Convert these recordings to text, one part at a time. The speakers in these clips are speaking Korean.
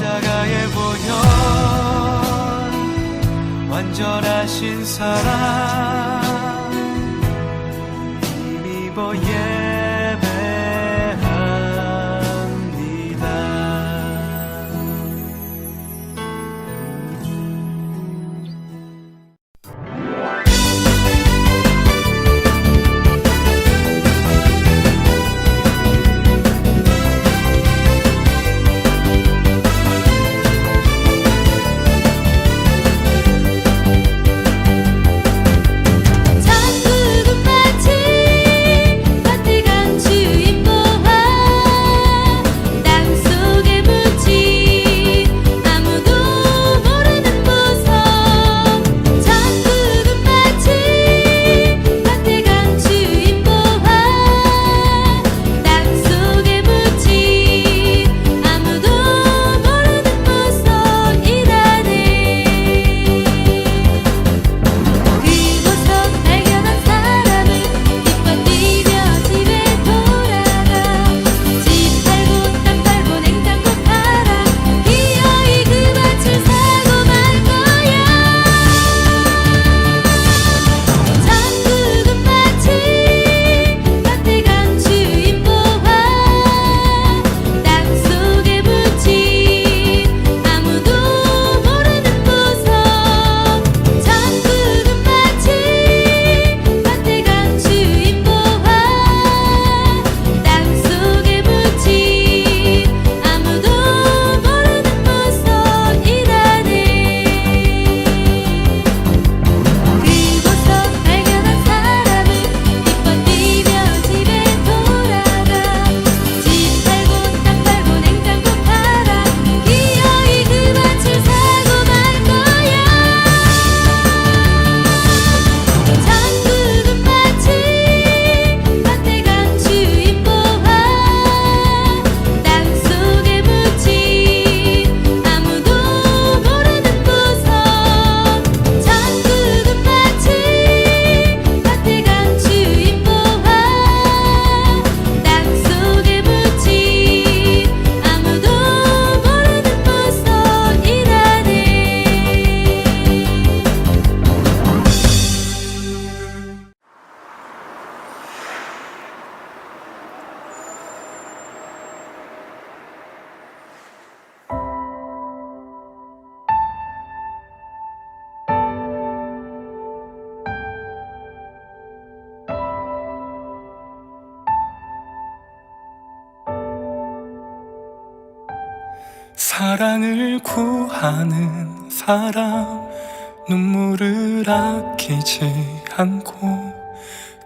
십자가에 보혈 완전하신 사랑 힘입어 사랑을 구하는 사람 눈물을 아끼지 않고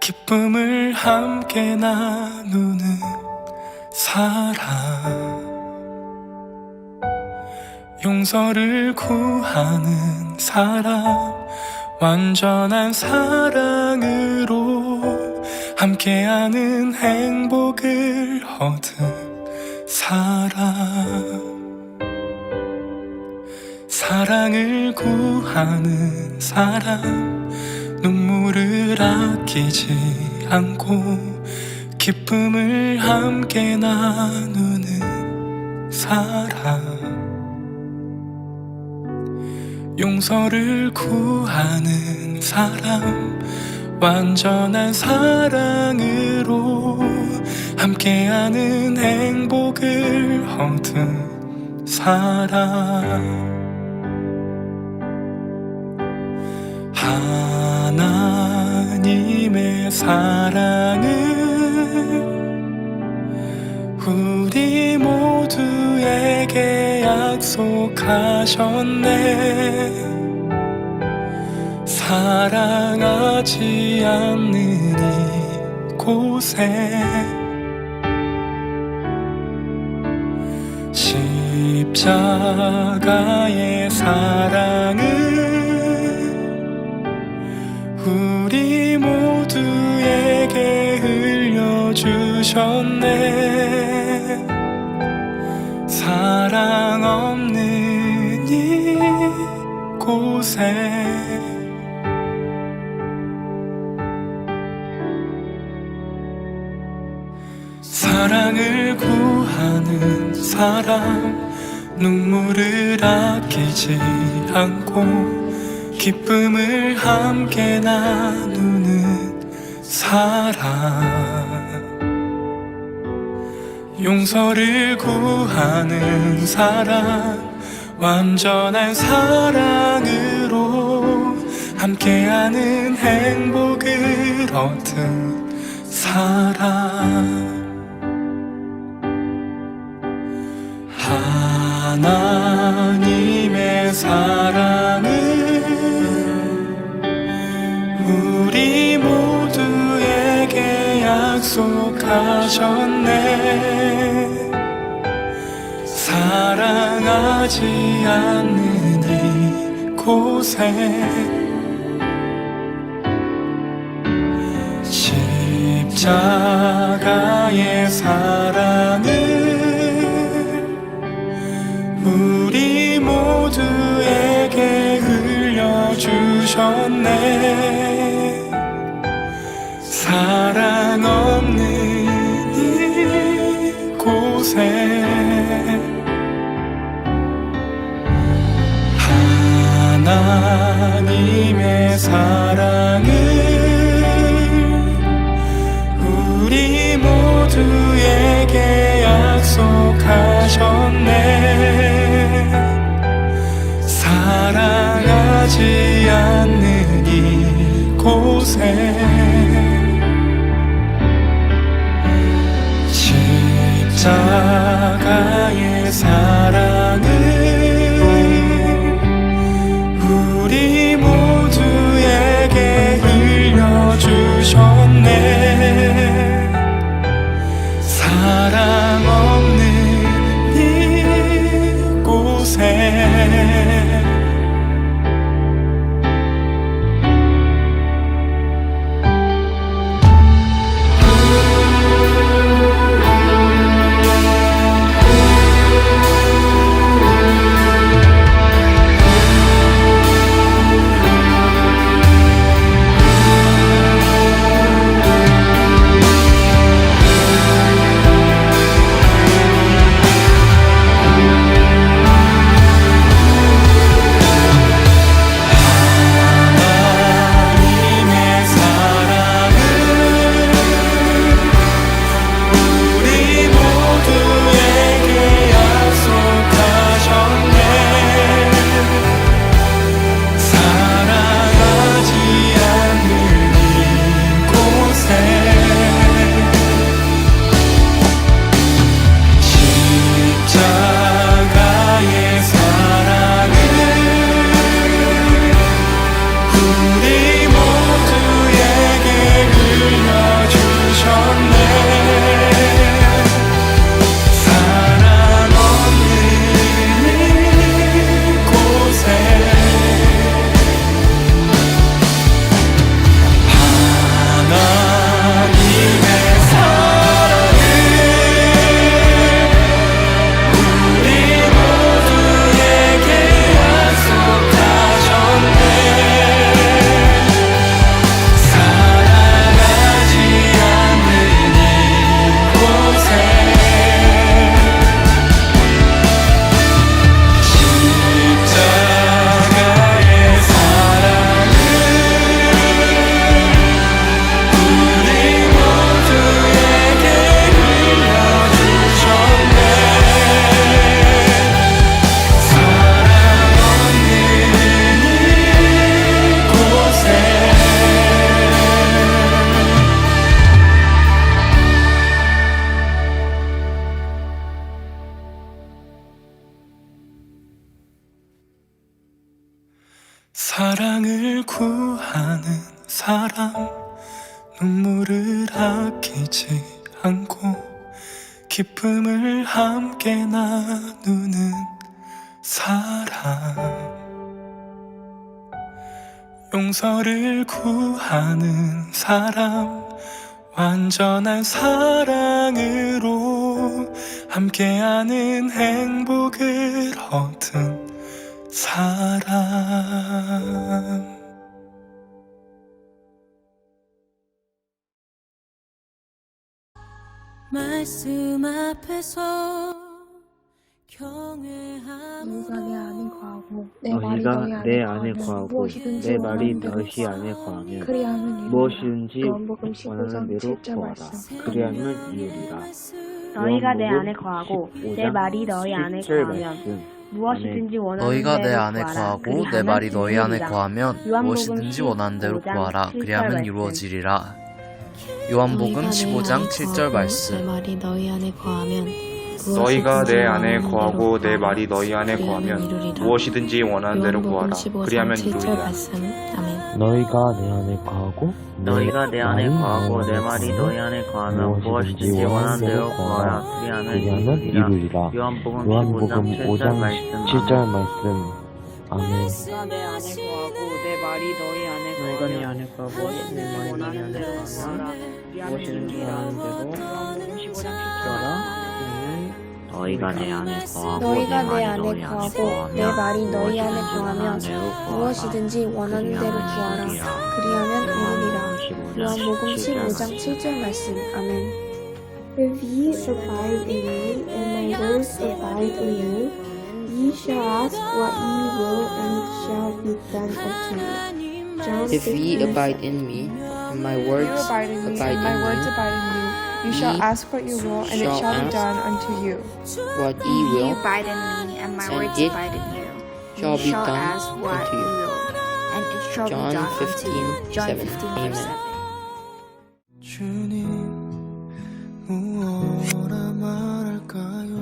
기쁨을 함께 나누는 사람 용서를 구하는 사람 완전한 사랑으로 함께하는 행복을 얻은 사람 사랑을 구하는 사람 눈물을 아끼지 않고 기쁨을 함께 나누는 사람 용서를 구하는 사람 완전한 사랑으로 함께하는 행복을 얻은 사람 하나님의 사랑을 우리 모두에게 약속하셨네 사랑하지 않는 이곳에 십자가의 사랑을 우리 모두에게 흘려주셨네 사랑 없는 이곳에 사랑을 구하는 사람 눈물을 아끼지 않고 기쁨을 함께 나누는 사랑, 용서를 구하는 사랑, 완전한 사랑으로 함께하는 행복을 얻은 사랑. 하나님의 사랑은 우리 모두에게 약속하셨네. 사랑하지 않는 이곳에 십자가의 사랑은 우리 모두에게 흘려주셨네. 사랑 없는 이곳에 하나님의 사랑을 우리 모두에게 약속하셨네. 사랑하지 않는 이곳에 십자가의 사랑을 우리 모두에게 흘려주셨네. 사랑 없는 이곳에 사랑을 구하는 사람, 눈물을 아끼지 않고 기쁨을 함께 나누는 사람, 용서를 구하는 사람, 완전한 사랑으로 함께하는 행복을 얻은 사람. 말씀 앞에서 경외하 너희가 내 안에 거하고 내 말이 너희 안에 거하면 무엇이든지 원하는 대로 구하라. 그리하면 이루리라. 너희가 내 안에 거하고 내 말이 너희 안에 거하면 무엇이든지 원하는 너희가 내 대로 안에 구하라. 거하고 내 말이 너희 안에 이루리라. 거하면 요한복음 무엇이든지 원하는 대로 15장 구하라. 7절 그리하면 말씀. 이루어지리라. 요한복음 15장 7절 내 말씀. 말이 너희 안에 거하면 너희가 내 안에 무엇이든지 거하고 원하는 내 대로 말이 너희 안에 그리하면 거하면 이루리라. 무엇이든지 원하는 대로 요한복음 구하라. 15장 그리하면 7절 이루리라. 말씀. 아멘. 너희가 내 안에 거하고 너희가 내 안에 거하고 내 말이 너희 안에 거하면 무엇이든지 원하는 대로 구하라. 그리하면 이루리라. 요한복음 15장 7절 말씀. 아멘. 너희가 내 안에 거하고 내 말이 너희 안에 너희가 내 안에 거하면 거하고 내 무엇이든지 말이 너희 원하는 안에 대로 거하면 구하라. 무엇이든지 원하는 대로 요한복음 15장 7절 구하라. 너희가 내 안에 거하고 너희가 내 내 말이 안에 너희 안에 거하고 내 말이 너희 안에 거하면 무엇이든지 원하는 대로 구하라. 그리하면 이루리라. 요한복음 15장 7절 말씀. 아멘. If ye abide in me, and my words abide in you, ye shall ask what ye will, and it shall be done unto you. John If ye 15:7. abide in me, and my words abide in you, you shall ask what you will, and it shall shall be ask done unto you. what ye will, abide in me, and my and words it abide in you. shall be done ask what unto you you. will, and it shall John be done unto 15, you. John 7. 15, Amen. verse 7. 주님 무엇라 말할까요?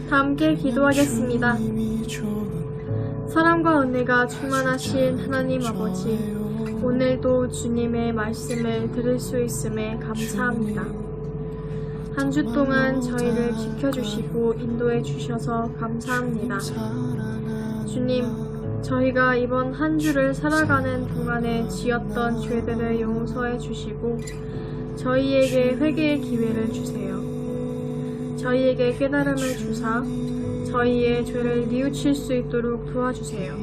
함께 기도하겠습니다. 주님이 좋은 사랑과 은혜가 충만하신 하나님 아버지, 오늘도 주님의 말씀을 들을 수 있음에 감사합니다. 한 주 동안 저희를 지켜주시고 인도해 주셔서 감사합니다. 주님, 저희가 이번 한 주를 살아가는 동안에 지었던 죄들을 용서해 주시고 저희에게 회개의 기회를 주세요. 저희에게 깨달음을 주사 저희의 죄를 뉘우칠 수 있도록 도와주세요.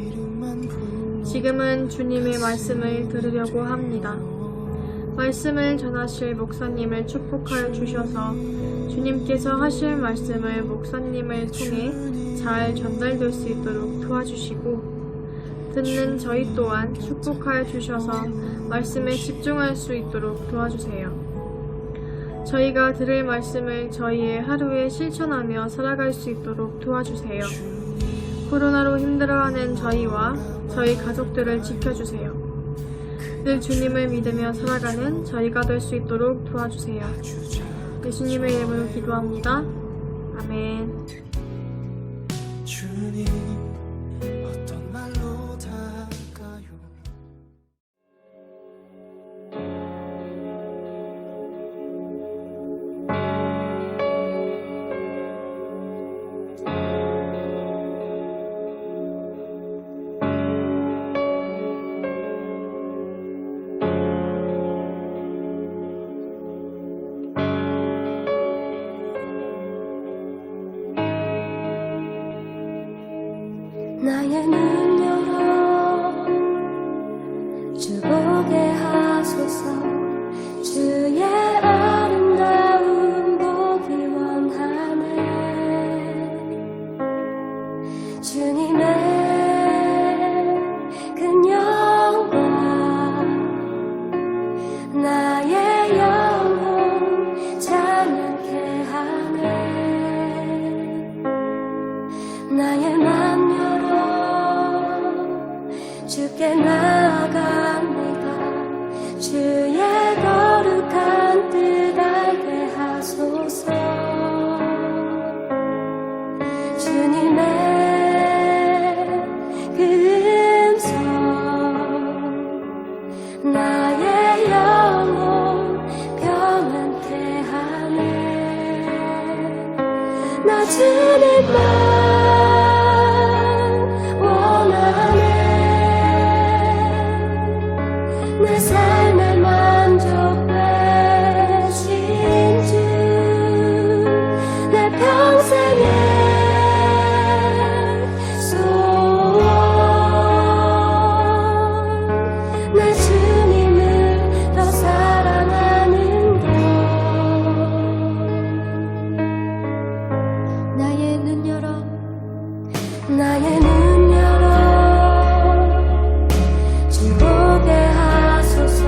지금은 주님의 말씀을 들으려고 합니다. 말씀을 전하실 목사님을 축복하여 주셔서 주님께서 하실 말씀을 목사님을 통해 잘 전달될 수 있도록 도와주시고 듣는 저희 또한 축복하여 주셔서 말씀에 집중할 수 있도록 도와주세요. 저희가 들을 말씀을 저희의 하루에 실천하며 살아갈 수 있도록 도와주세요. 코로나로 힘들어하는 저희와 저희 가족들을 지켜주세요. 늘 주님을 믿으며 살아가는 저희가 될 수 있도록 도와주세요. 예수님의 이름으로 기도합니다. 아멘. 주님 어떤 말로 닿을까요? 나의 눈 열어 주 보게 하소서. 주의 아름다운 보기 원하네. 주님의 그 영광 나의 영혼 찬양케 하네. 나의 맘 열어 주께 나아갑니다. 주의 거룩한 뜻 알게 하소서. 주님의 그 음성 나의 영혼 평안케 하네. 나 주님만 내 삶의 만족 되신 주, 내 평생의 나의 눈 열어 주 보게 하소서.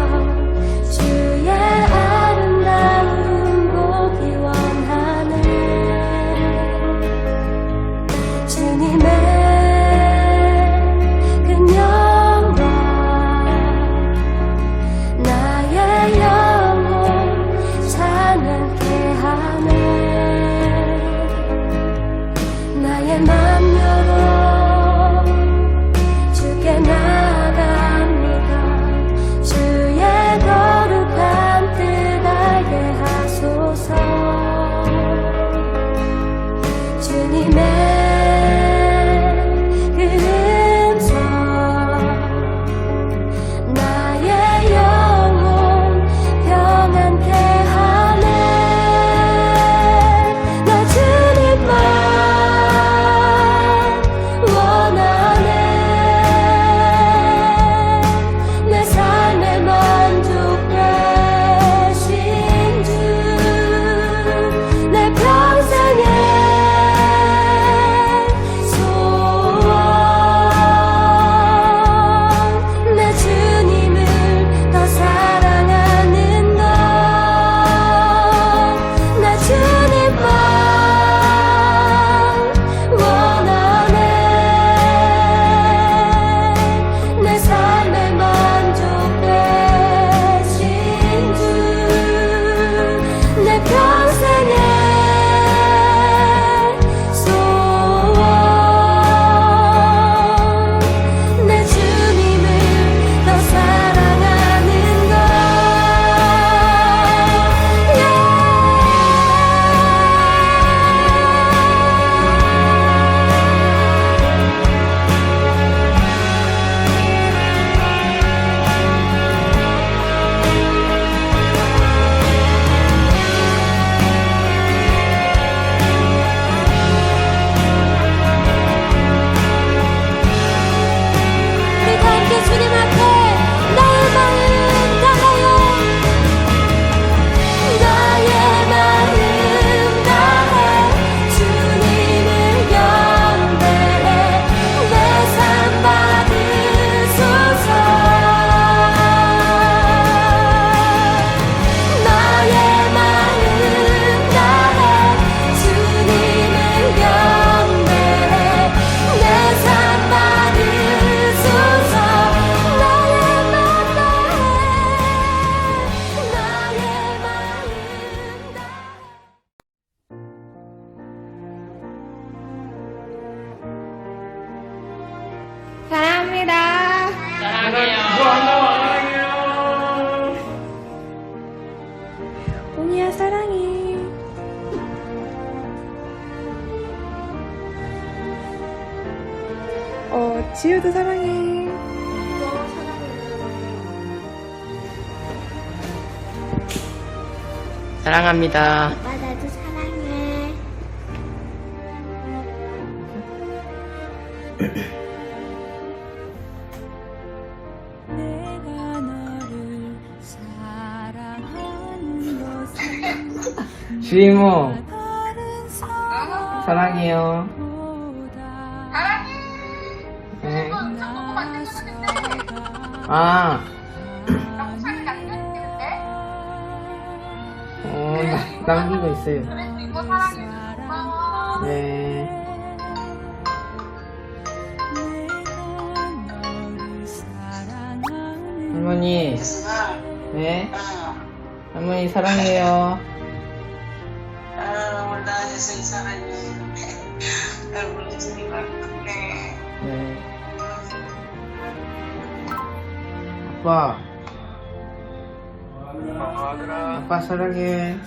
주의 아름다움 보기 원하네. 주님의 그 영광 나의 영혼 찬양케 하네. 나의 맘 열어 주께 나아갑니다. 주의 거룩한 뜻 알게 하소서. 주님의 그 음성 나의 영혼 평안케 하네. 나 주님만 원하네. 내 삶의 만족 되신 주 내 평생의 소원. 내 주님을 더 사랑하는 것. 나 주님만 원하네. 내 삶의 만족 되신 주 내 평생의 소원. 내 주님을 더 사랑하는 것. 우리 다 함께 주님 앞에 나의 마음 다하여. 나의 마음 다해 주님을 경배해. 내 삶 받으소서. 나의 마음 다해 주님을 경배해. 내 삶 받으소서. 나의 마음 다해 나의 마음 다해. 사랑합니다. 옹이야 사랑해. 지우도 사랑해. 사랑합니다. 오빠 나도 사랑해. 주이모 사랑해요. 네. 아. 남기고 있어요. 네. 할머니. 네. 할머니 사랑해요. 네. 아빠. 아빠 사랑해.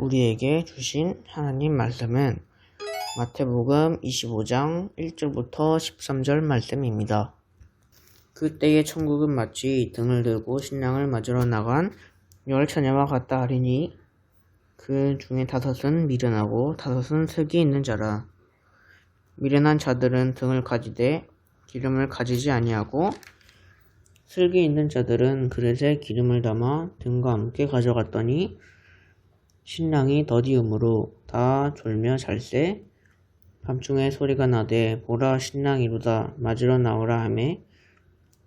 우리에게 주신 하나님 말씀은 마태복음 25장 1절부터 13절 말씀입니다. 그때의 천국은 마치 등을 들고 신랑을 맞으러 나간 열 처녀와 같다 하리니 그 중에 5은 미련하고 5은 슬기 있는 자라. 미련한 자들은 등을 가지되 기름을 가지지 아니하고 슬기 있는 자들은 그릇에 기름을 담아 등과 함께 가져갔더니 신랑이 더디음으로 다 졸며 잘세. 밤중에 소리가 나되 보라 신랑이로다 맞으러 나오라 하매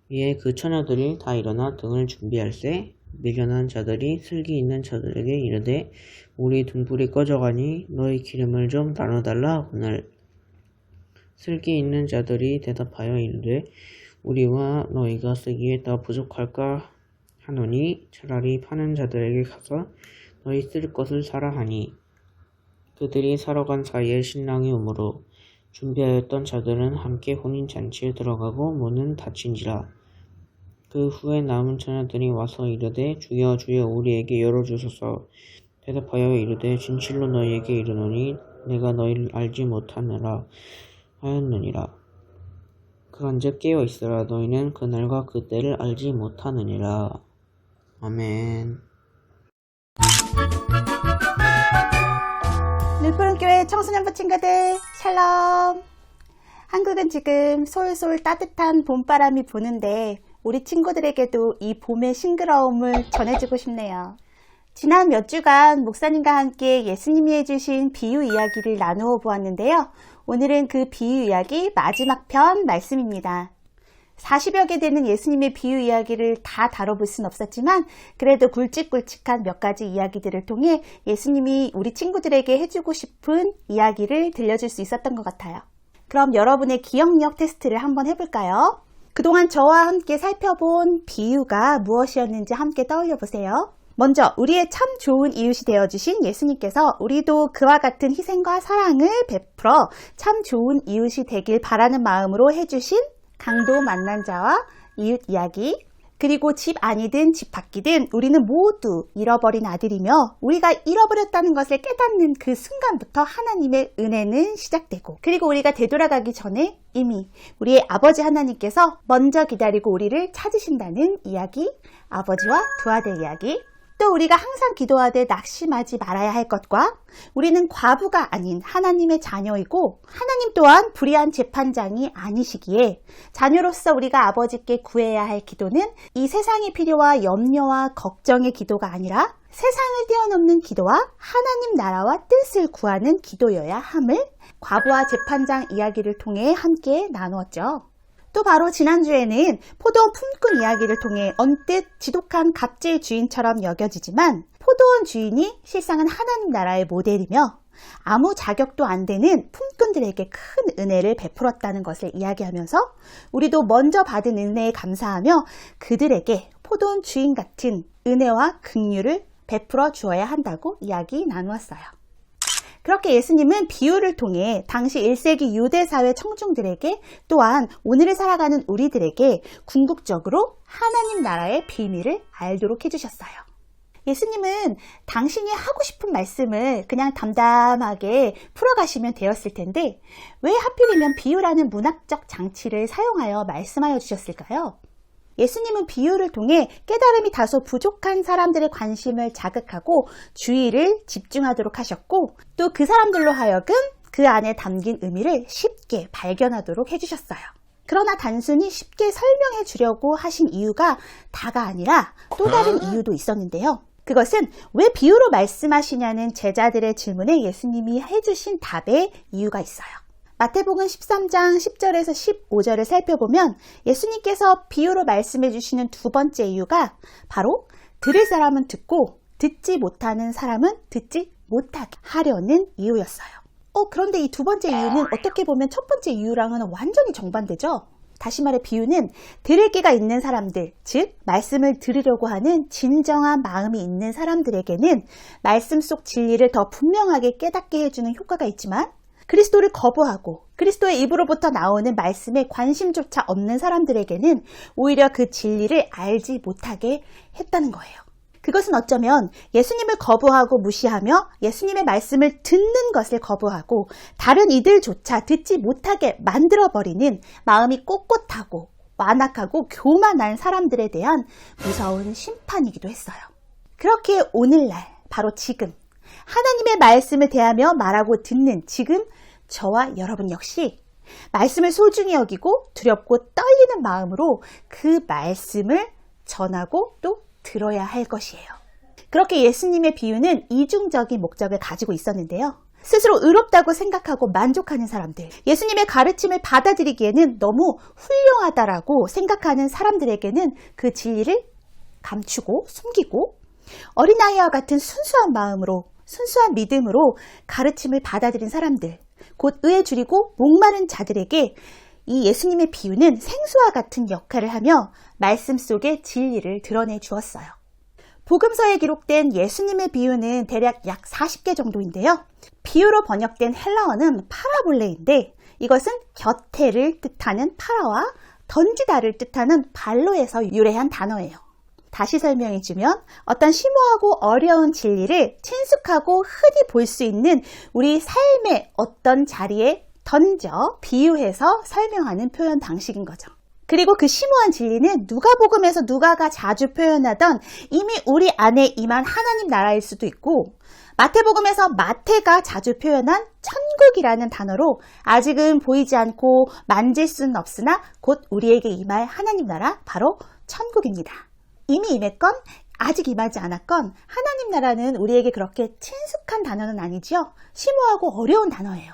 이에 그 처녀들이 다 일어나 등을 준비할세. 미련한 자들이 슬기 있는 자들에게 이르되 우리 등불이 꺼져가니 너희 기름을 좀 나눠달라 하거늘. 슬기 있는 자들이 대답하여 이르되 우리와 너희가 쓰기에 더 부족할까 하노니 차라리 파는 자들에게 가서 너희 쓸 것을 사라 하니 그들이 사러 간 사이에 신랑이 오므로 준비하였던 자들은 함께 혼인잔치에 들어가고 문은 닫힌지라. 그 후에 남은 처녀들이 와서 이르되 주여 주여 우리에게 열어주소서. 대답하여 이르되 진실로 너희에게 이르노니 내가 너희를 알지 못하느라 하였느니라. 그런즉 깨어있으라. 너희는 그날과 그때를 알지 못하느니라. 아멘. 늘푸른교회 청소년부 친구들 샬롬. 한국은 지금 솔솔 따뜻한 봄바람이 부는데 우리 친구들에게도 이 봄의 싱그러움을 전해주고 싶네요. 지난 몇 주간 목사님과 함께 예수님이 해주신 비유 이야기를 나누어 보았는데요. 오늘은 그 비유 이야기 마지막 편 말씀입니다. 40여 개 되는 예수님의 비유 이야기를 다 다뤄볼 순 없었지만 그래도 굵직굵직한 몇 가지 이야기들을 통해 예수님이 우리 친구들에게 해주고 싶은 이야기를 들려줄 수 있었던 것 같아요. 그럼 여러분의 기억력 테스트를 한번 해볼까요? 그동안 저와 함께 살펴본 비유가 무엇이었는지 함께 떠올려 보세요. 먼저 우리의 참 좋은 이웃이 되어주신 예수님께서 우리도 그와 같은 희생과 사랑을 베풀어 참 좋은 이웃이 되길 바라는 마음으로 해주신 강도 만난 자와 이웃 이야기, 그리고 집 안이든 집 밖이든 우리는 모두 잃어버린 아들이며 우리가 잃어버렸다는 것을 깨닫는 그 순간부터 하나님의 은혜는 시작되고, 그리고 우리가 되돌아가기 전에 이미 우리의 아버지 하나님께서 먼저 기다리고 우리를 찾으신다는 이야기, 아버지와 두 아들 이야기, 또 우리가 항상 기도하되 낙심하지 말아야 할 것과 우리는 과부가 아닌 하나님의 자녀이고 하나님 또한 불의한 재판장이 아니시기에 자녀로서 우리가 아버지께 구해야 할 기도는 이 세상의 필요와 염려와 걱정의 기도가 아니라 세상을 뛰어넘는 기도와 하나님 나라와 뜻을 구하는 기도여야 함을 과부와 재판장 이야기를 통해 함께 나누었죠. 또 바로 지난주에는 포도원 품꾼 이야기를 통해 언뜻 지독한 갑질 주인처럼 여겨지지만 포도원 주인이 실상은 하나님 나라의 모델이며 아무 자격도 안 되는 품꾼들에게 큰 은혜를 베풀었다는 것을 이야기하면서 우리도 먼저 받은 은혜에 감사하며 그들에게 포도원 주인 같은 은혜와 긍휼을 베풀어 주어야 한다고 이야기 나누었어요. 그렇게 예수님은 비유를 통해 당시 1세기 유대사회 청중들에게 또한 오늘을 살아가는 우리들에게 궁극적으로 하나님 나라의 비밀을 알도록 해주셨어요. 예수님은 당신이 하고 싶은 말씀을 그냥 담담하게 풀어가시면 되었을 텐데 왜 하필이면 비유라는 문학적 장치를 사용하여 말씀하여 주셨을까요? 예수님은 비유를 통해 깨달음이 다소 부족한 사람들의 관심을 자극하고 주의를 집중하도록 하셨고 또 그 사람들로 하여금 그 안에 담긴 의미를 쉽게 발견하도록 해주셨어요. 그러나 단순히 쉽게 설명해 주려고 하신 이유가 다가 아니라 또 다른 이유도 있었는데요. 그것은 왜 비유로 말씀하시냐는 제자들의 질문에 예수님이 해주신 답에 이유가 있어요. 마태복음 13장 10절에서 15절을 살펴보면 예수님께서 비유로 말씀해 주시는 두 번째 이유가 바로 들을 사람은 듣고 듣지 못하는 사람은 듣지 못하게 하려는 이유였어요. 그런데 이 두 번째 이유는 어떻게 보면 첫 번째 이유랑은 완전히 정반대죠. 다시 말해 비유는 들을 귀가 있는 사람들, 즉 말씀을 들으려고 하는 진정한 마음이 있는 사람들에게는 말씀 속 진리를 더 분명하게 깨닫게 해주는 효과가 있지만 그리스도를 거부하고 그리스도의 입으로부터 나오는 말씀에 관심조차 없는 사람들에게는 오히려 그 진리를 알지 못하게 했다는 거예요. 그것은 어쩌면 예수님을 거부하고 무시하며 예수님의 말씀을 듣는 것을 거부하고 다른 이들조차 듣지 못하게 만들어버리는 마음이 꼿꼿하고 완악하고 교만한 사람들에 대한 무서운 심판이기도 했어요. 그렇게 오늘날 바로 지금 하나님의 말씀을 대하며 말하고 듣는 지금 저와 여러분 역시 말씀을 소중히 여기고 두렵고 떨리는 마음으로 그 말씀을 전하고 또 들어야 할 것이에요. 그렇게 예수님의 비유는 이중적인 목적을 가지고 있었는데요. 스스로 의롭다고 생각하고 만족하는 사람들, 예수님의 가르침을 받아들이기에는 너무 훌륭하다라고 생각하는 사람들에게는 그 진리를 감추고 숨기고 어린아이와 같은 순수한 마음으로 순수한 믿음으로 가르침을 받아들인 사람들, 곧 의에 줄이고 목마른 자들에게 이 예수님의 비유는 생수와 같은 역할을 하며 말씀 속의 진리를 드러내 주었어요. 복음서에 기록된 예수님의 비유는 대략 약 40개 정도인데요. 비유로 번역된 헬라어는 파라볼레인데 이것은 곁에를 뜻하는 파라와 던지다를 뜻하는 발로에서 유래한 단어예요. 다시 설명해주면 어떤 심오하고 어려운 진리를 친숙하고 흔히 볼 수 있는 우리 삶의 어떤 자리에 던져 비유해서 설명하는 표현 방식인 거죠. 그리고 그 심오한 진리는 누가복음에서 누가가 자주 표현하던 이미 우리 안에 임한 하나님 나라일 수도 있고 마태복음에서 마태가 자주 표현한 천국이라는 단어로 아직은 보이지 않고 만질 수는 없으나 곧 우리에게 임할 하나님 나라 바로 천국입니다. 이미 임했건 아직 임하지 않았건 하나님 나라는 우리에게 그렇게 친숙한 단어는 아니지요. 심오하고 어려운 단어예요.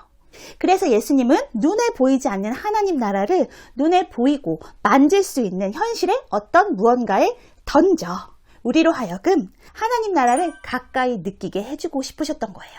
그래서 예수님은 눈에 보이지 않는 하나님 나라를 눈에 보이고 만질 수 있는 현실의 어떤 무언가에 던져 우리로 하여금 하나님 나라를 가까이 느끼게 해주고 싶으셨던 거예요.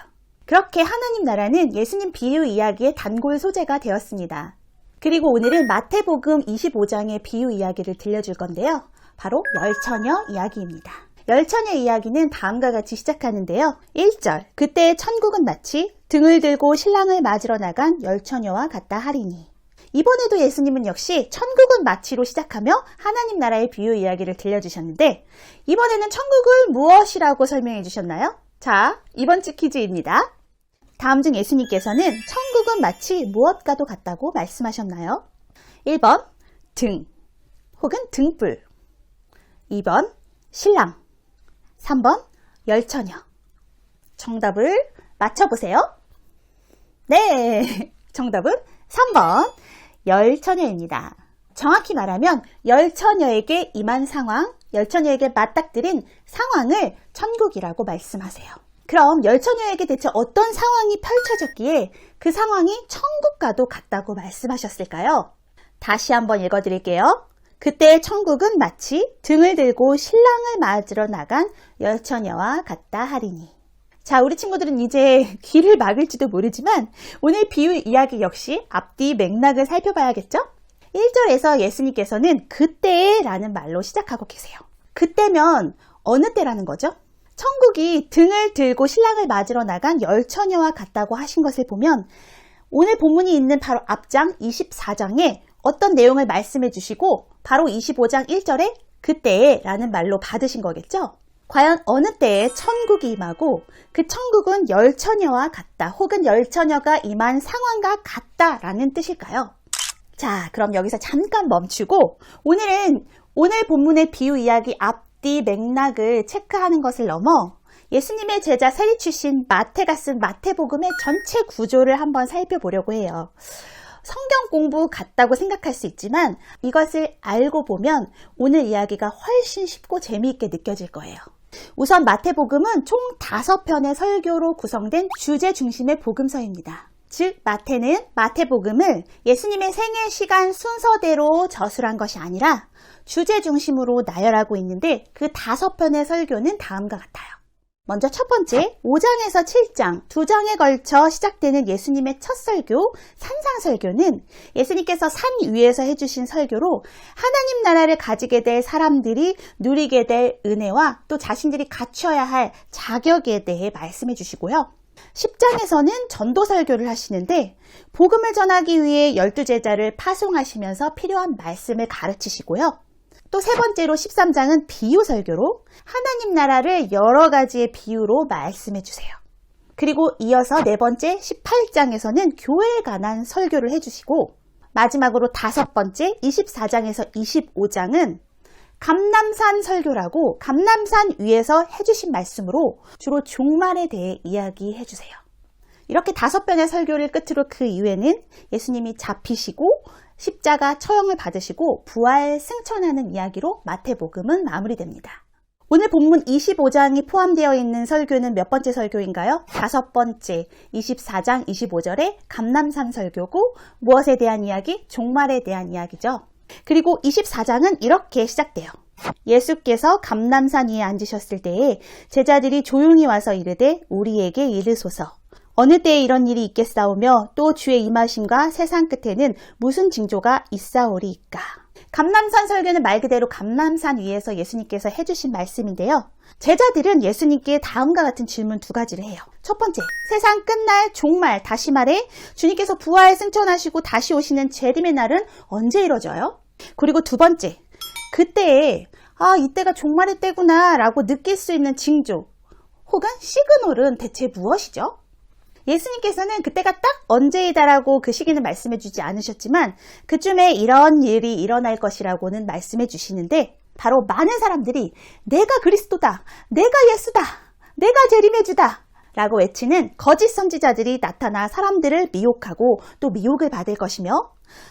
그렇게 하나님 나라는 예수님 비유 이야기의 단골 소재가 되었습니다. 그리고 오늘은 마태복음 25장의 비유 이야기를 들려줄 건데요. 바로 열처녀 이야기입니다. 열처녀 이야기는 다음과 같이 시작하는데요. 1절, 그때 천국은 마치 등을 들고 신랑을 맞으러 나간 열처녀와 같다 하리니. 이번에도 예수님은 역시 천국은 마치로 시작하며 하나님 나라의 비유 이야기를 들려주셨는데 이번에는 천국을 무엇이라고 설명해 주셨나요? 자, 이번 주 퀴즈입니다. 다음 중 예수님께서는 천국은 마치 무엇과도 같다고 말씀하셨나요? 1번 등 혹은 등불, 2번 신랑, 3번 열처녀. 정답을 맞춰보세요. 네, 정답은 3번 열처녀입니다. 정확히 말하면 열처녀에게 임한 상황, 열처녀에게 맞닥뜨린 상황을 천국이라고 말씀하세요. 그럼 열처녀에게 대체 어떤 상황이 펼쳐졌기에 그 상황이 천국과도 같다고 말씀하셨을까요? 다시 한번 읽어드릴게요. 그때 천국은 마치 등을 들고 신랑을 맞으러 나간 열처녀와 같다 하리니. 자, 우리 친구들은 이제 귀를 막을지도 모르지만 오늘 비유 이야기 역시 앞뒤 맥락을 살펴봐야겠죠? 1절에서 예수님께서는 그때라는 말로 시작하고 계세요. 그때면 어느 때라는 거죠? 천국이 등을 들고 신랑을 맞으러 나간 열처녀와 같다고 하신 것을 보면 오늘 본문이 있는 바로 앞장 24장에 어떤 내용을 말씀해 주시고 바로 25장 1절에 그때라는 말로 받으신 거겠죠? 과연 어느 때에 천국이 임하고 그 천국은 열처녀와 같다 혹은 열처녀가 임한 상황과 같다라는 뜻일까요? 자, 그럼 여기서 잠깐 멈추고 오늘 본문의 비유 이야기 앞뒤 맥락을 체크하는 것을 넘어 예수님의 제자 세리 출신 마태가 쓴 마태복음의 전체 구조를 한번 살펴보려고 해요. 성경 공부 같다고 생각할 수 있지만 이것을 알고 보면 오늘 이야기가 훨씬 쉽고 재미있게 느껴질 거예요. 우선 마태복음은 총 5편의 설교로 구성된 주제 중심의 복음서입니다. 즉 마태는 마태복음을 예수님의 생애 시간 순서대로 저술한 것이 아니라 주제 중심으로 나열하고 있는데 그 5편의 설교는 다음과 같아요. 먼저 첫 번째 5장에서 7장 2장에 걸쳐 시작되는 예수님의 첫 설교 산상설교는 예수님께서 산 위에서 해주신 설교로 하나님 나라를 가지게 될 사람들이 누리게 될 은혜와 또 자신들이 갖춰야 할 자격에 대해 말씀해 주시고요. 10장에서는 전도 설교를 하시는데 복음을 전하기 위해 12제자를 파송하시면서 필요한 말씀을 가르치시고요. 또 또 세 번째로 13장은 비유 설교로 하나님 나라를 여러 가지의 비유로 말씀해 주세요. 그리고 이어서 네 번째 18장에서는 교회에 관한 설교를 해주시고 마지막으로 다섯 번째 24장에서 25장은 감람산 설교라고 감람산 위에서 해주신 말씀으로 주로 종말에 대해 이야기해 주세요. 이렇게 5편의 설교를 끝으로 그 이후에는 예수님이 잡히시고 십자가 처형을 받으시고 부활 승천하는 이야기로 마태복음은 마무리됩니다. 오늘 본문 25장이 포함되어 있는 설교는 몇 번째 설교인가요? 5번째 24장 25절에 감람산 설교고 무엇에 대한 이야기? 종말에 대한 이야기죠. 그리고 24장은 이렇게 시작돼요. 예수께서 감람산 위에 앉으셨을 때에 제자들이 조용히 와서 이르되 우리에게 이르소서. 어느 때에 이런 일이 있겠사오며 또 주의 임하심과 세상 끝에는 무슨 징조가 있사오리이까. 감람산 설교는 말 그대로 감람산 위에서 예수님께서 해주신 말씀인데요. 제자들은 예수님께 다음과 같은 질문 2가지를 해요. 첫 번째, 세상 끝날 종말, 다시 말해 주님께서 부활 승천하시고 다시 오시는 재림의 날은 언제 이뤄져요? 그리고 2번째, 그때에 이때가 종말의 때구나 라고 느낄 수 있는 징조 혹은 시그널은 대체 무엇이죠? 예수님께서는 그때가 딱 언제이다라고 그 시기는 말씀해 주지 않으셨지만 그쯤에 이런 일이 일어날 것이라고는 말씀해 주시는데 바로 많은 사람들이 내가 그리스도다, 내가 예수다, 내가 재림의 주다 라고 외치는 거짓 선지자들이 나타나 사람들을 미혹하고 또 미혹을 받을 것이며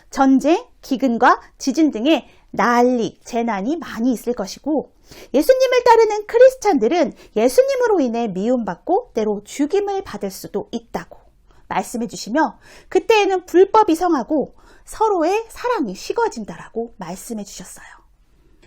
전쟁, 기근과 지진 등의 난리, 재난이 많이 있을 것이고 예수님을 따르는 크리스찬들은 예수님으로 인해 미움받고 때로 죽임을 받을 수도 있다고 말씀해 주시며 그때에는 불법이 성하고 서로의 사랑이 식어진다라고 말씀해 주셨어요.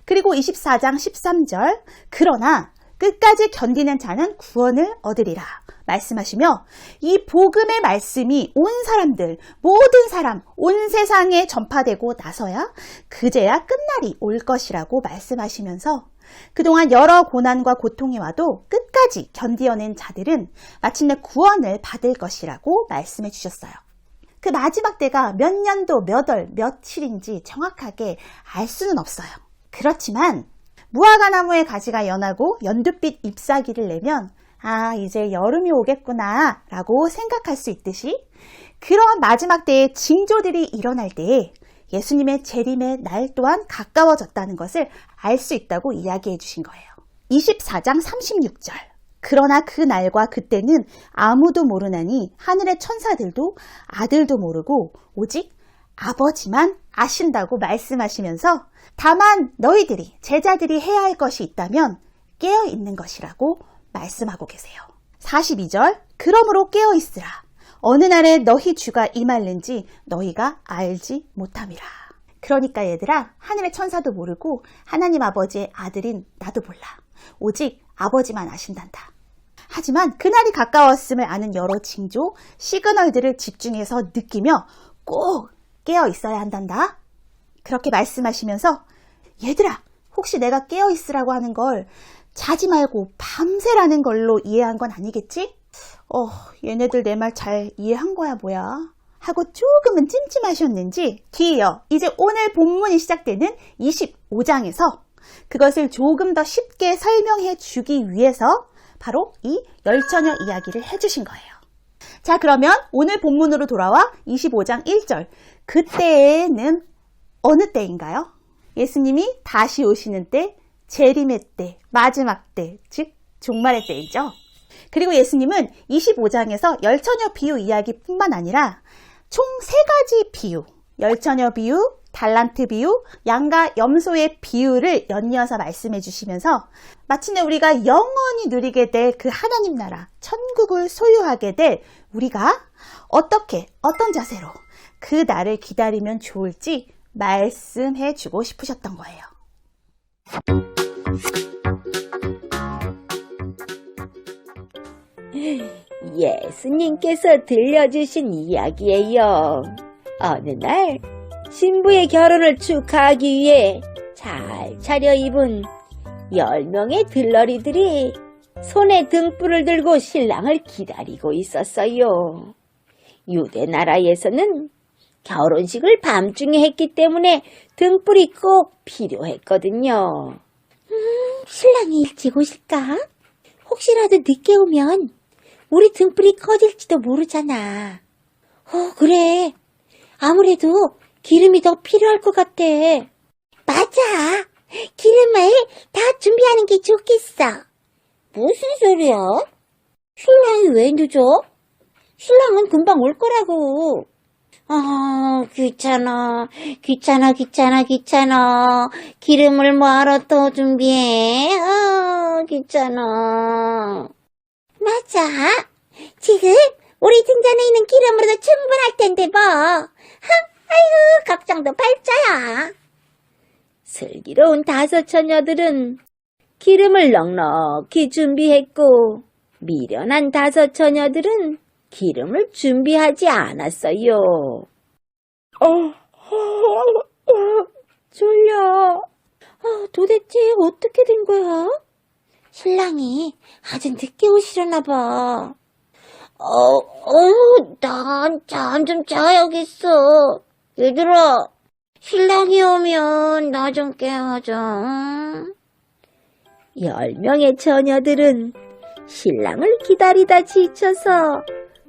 그리고 24장 13절 그러나 끝까지 견디는 자는 구원을 얻으리라 말씀하시며 이 복음의 말씀이 온 사람들, 모든 사람, 온 세상에 전파되고 나서야 그제야 끝날이 올 것이라고 말씀하시면서 그동안 여러 고난과 고통이 와도 끝까지 견디어낸 자들은 마침내 구원을 받을 것이라고 말씀해 주셨어요. 그 마지막 때가 몇 년도, 몇 월, 며칠인지 정확하게 알 수는 없어요. 그렇지만 무화과 나무의 가지가 연하고 연두빛 잎사귀를 내면 이제 여름이 오겠구나 라고 생각할 수 있듯이 그런 마지막 때의 징조들이 일어날 때에 예수님의 재림의 날 또한 가까워졌다는 것을 알 수 있다고 이야기해 주신 거예요. 24장 36절 그러나 그 날과 그때는 아무도 모르나니 하늘의 천사들도 아들도 모르고 오직 아버지만 아신다고 말씀하시면서 다만 너희들이 제자들이 해야 할 것이 있다면 깨어 있는 것이라고 말씀하고 계세요. 42절 그러므로 깨어 있으라 어느 날에 너희 주가 임할는지 너희가 알지 못함이라. 그러니까 얘들아 하늘의 천사도 모르고 하나님 아버지의 아들인 나도 몰라. 오직 아버지만 아신단다. 하지만 그날이 가까웠음을 아는 여러 징조, 시그널들을 집중해서 느끼며 꼭 깨어 있어야 한단다. 그렇게 말씀하시면서 얘들아 혹시 내가 깨어 있으라고 하는 걸 자지 말고 밤새라는 걸로 이해한 건 아니겠지? 얘네들 내 말 잘 이해한 거야 뭐야? 하고 조금은 찜찜하셨는지 뒤이어 이제 오늘 본문이 시작되는 25장에서 그것을 조금 더 쉽게 설명해 주기 위해서 바로 이 열처녀 이야기를 해주신 거예요. 자 그러면 오늘 본문으로 돌아와 25장 1절 그때는 어느 때인가요? 예수님이 다시 오시는 때, 재림의 때, 마지막 때, 즉 종말의 때이죠. 그리고 예수님은 25장에서 열처녀 비유 이야기뿐만 아니라 총 3가지 비유, 열처녀 비유, 달란트 비유, 양과 염소의 비유를 연이어서 말씀해 주시면서 마침내 우리가 영원히 누리게 될 그 하나님 나라, 천국을 소유하게 될 우리가 어떻게, 어떤 자세로 그 날을 기다리면 좋을지 말씀해 주고 싶으셨던 거예요. 예수님께서 들려주신 이야기예요. 어느 날 신부의 결혼을 축하하기 위해 잘 차려입은 10명의 들러리들이 손에 등불을 들고 신랑을 기다리고 있었어요. 유대 나라에서는 결혼식을 밤중에 했기 때문에 등불이 꼭 필요했거든요. 신랑이 일찍 오실까? 혹시라도 늦게 오면 우리 등불이 꺼질지도 모르잖아. 그래. 아무래도 기름이 더 필요할 것 같아. 맞아. 기름을 다 준비하는 게 좋겠어. 무슨 소리야? 신랑이 왜 늦어? 신랑은 금방 올 거라고. 귀찮아. 기름을 뭐하러 또 준비해? 귀찮아. 맞아. 지금 우리 등잔에 있는 기름으로도 충분할 텐데 뭐. 아이고, 걱정도 팔자야. 슬기로운 5 처녀들은 기름을 넉넉히 준비했고 미련한 5 처녀들은 기름을 준비하지 않았어요. 졸려. 도대체 어떻게 된 거야? 신랑이 아주 늦게 오시려나 봐. 난 잠 좀 자야겠어. 얘들아, 신랑이 오면 나 좀 깨워줘. 10명의 처녀들은 신랑을 기다리다 지쳐서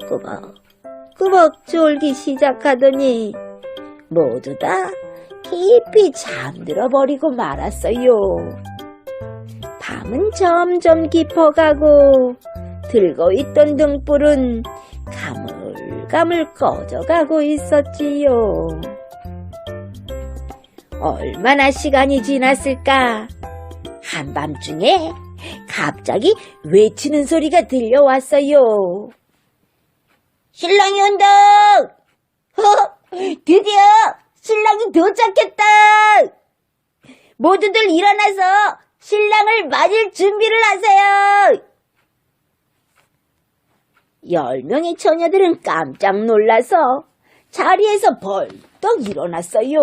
꾸벅꾸벅 졸기 시작하더니 모두 다 깊이 잠들어 버리고 말았어요. 밤은 점점 깊어가고 들고 있던 등불은 가물가물 꺼져가고 있었지요. 얼마나 시간이 지났을까? 한밤중에 갑자기 외치는 소리가 들려왔어요. 신랑이 온다! 드디어 신랑이 도착했다! 모두들 일어나서 신랑을 맞을 준비를 하세요! 10명의 처녀들은 깜짝 놀라서 자리에서 벌떡 일어났어요.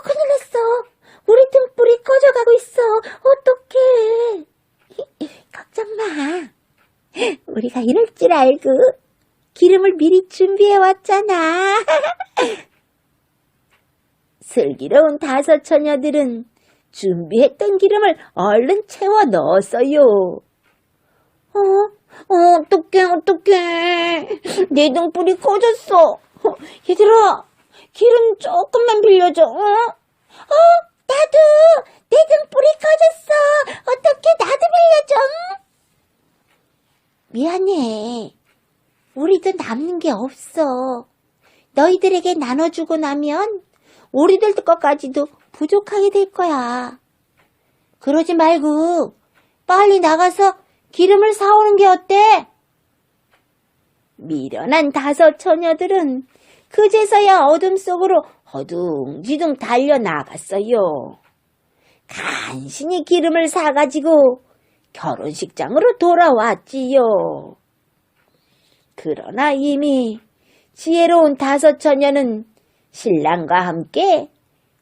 큰일 났어. 우리 등불이 꺼져가고 있어. 어떡해. 걱정 마. 우리가 이럴 줄 알고 기름을 미리 준비해왔잖아. 슬기로운 5 처녀들은 준비했던 기름을 얼른 채워 넣었어요. 어떡해. 내 등불이 꺼졌어. 얘들아, 기름 조금만 빌려줘. 나도 내 등불이 꺼졌어. 어떡해, 나도 빌려줘. 미안해. 우리도 남는 게 없어. 너희들에게 나눠주고 나면 우리들 것까지도 부족하게 될 거야. 그러지 말고 빨리 나가서 기름을 사오는 게 어때? 미련한 5 처녀들은 그제서야 어둠 속으로 허둥지둥 달려나갔어요. 간신히 기름을 사가지고 결혼식장으로 돌아왔지요. 그러나 이미 지혜로운 5 처녀는 신랑과 함께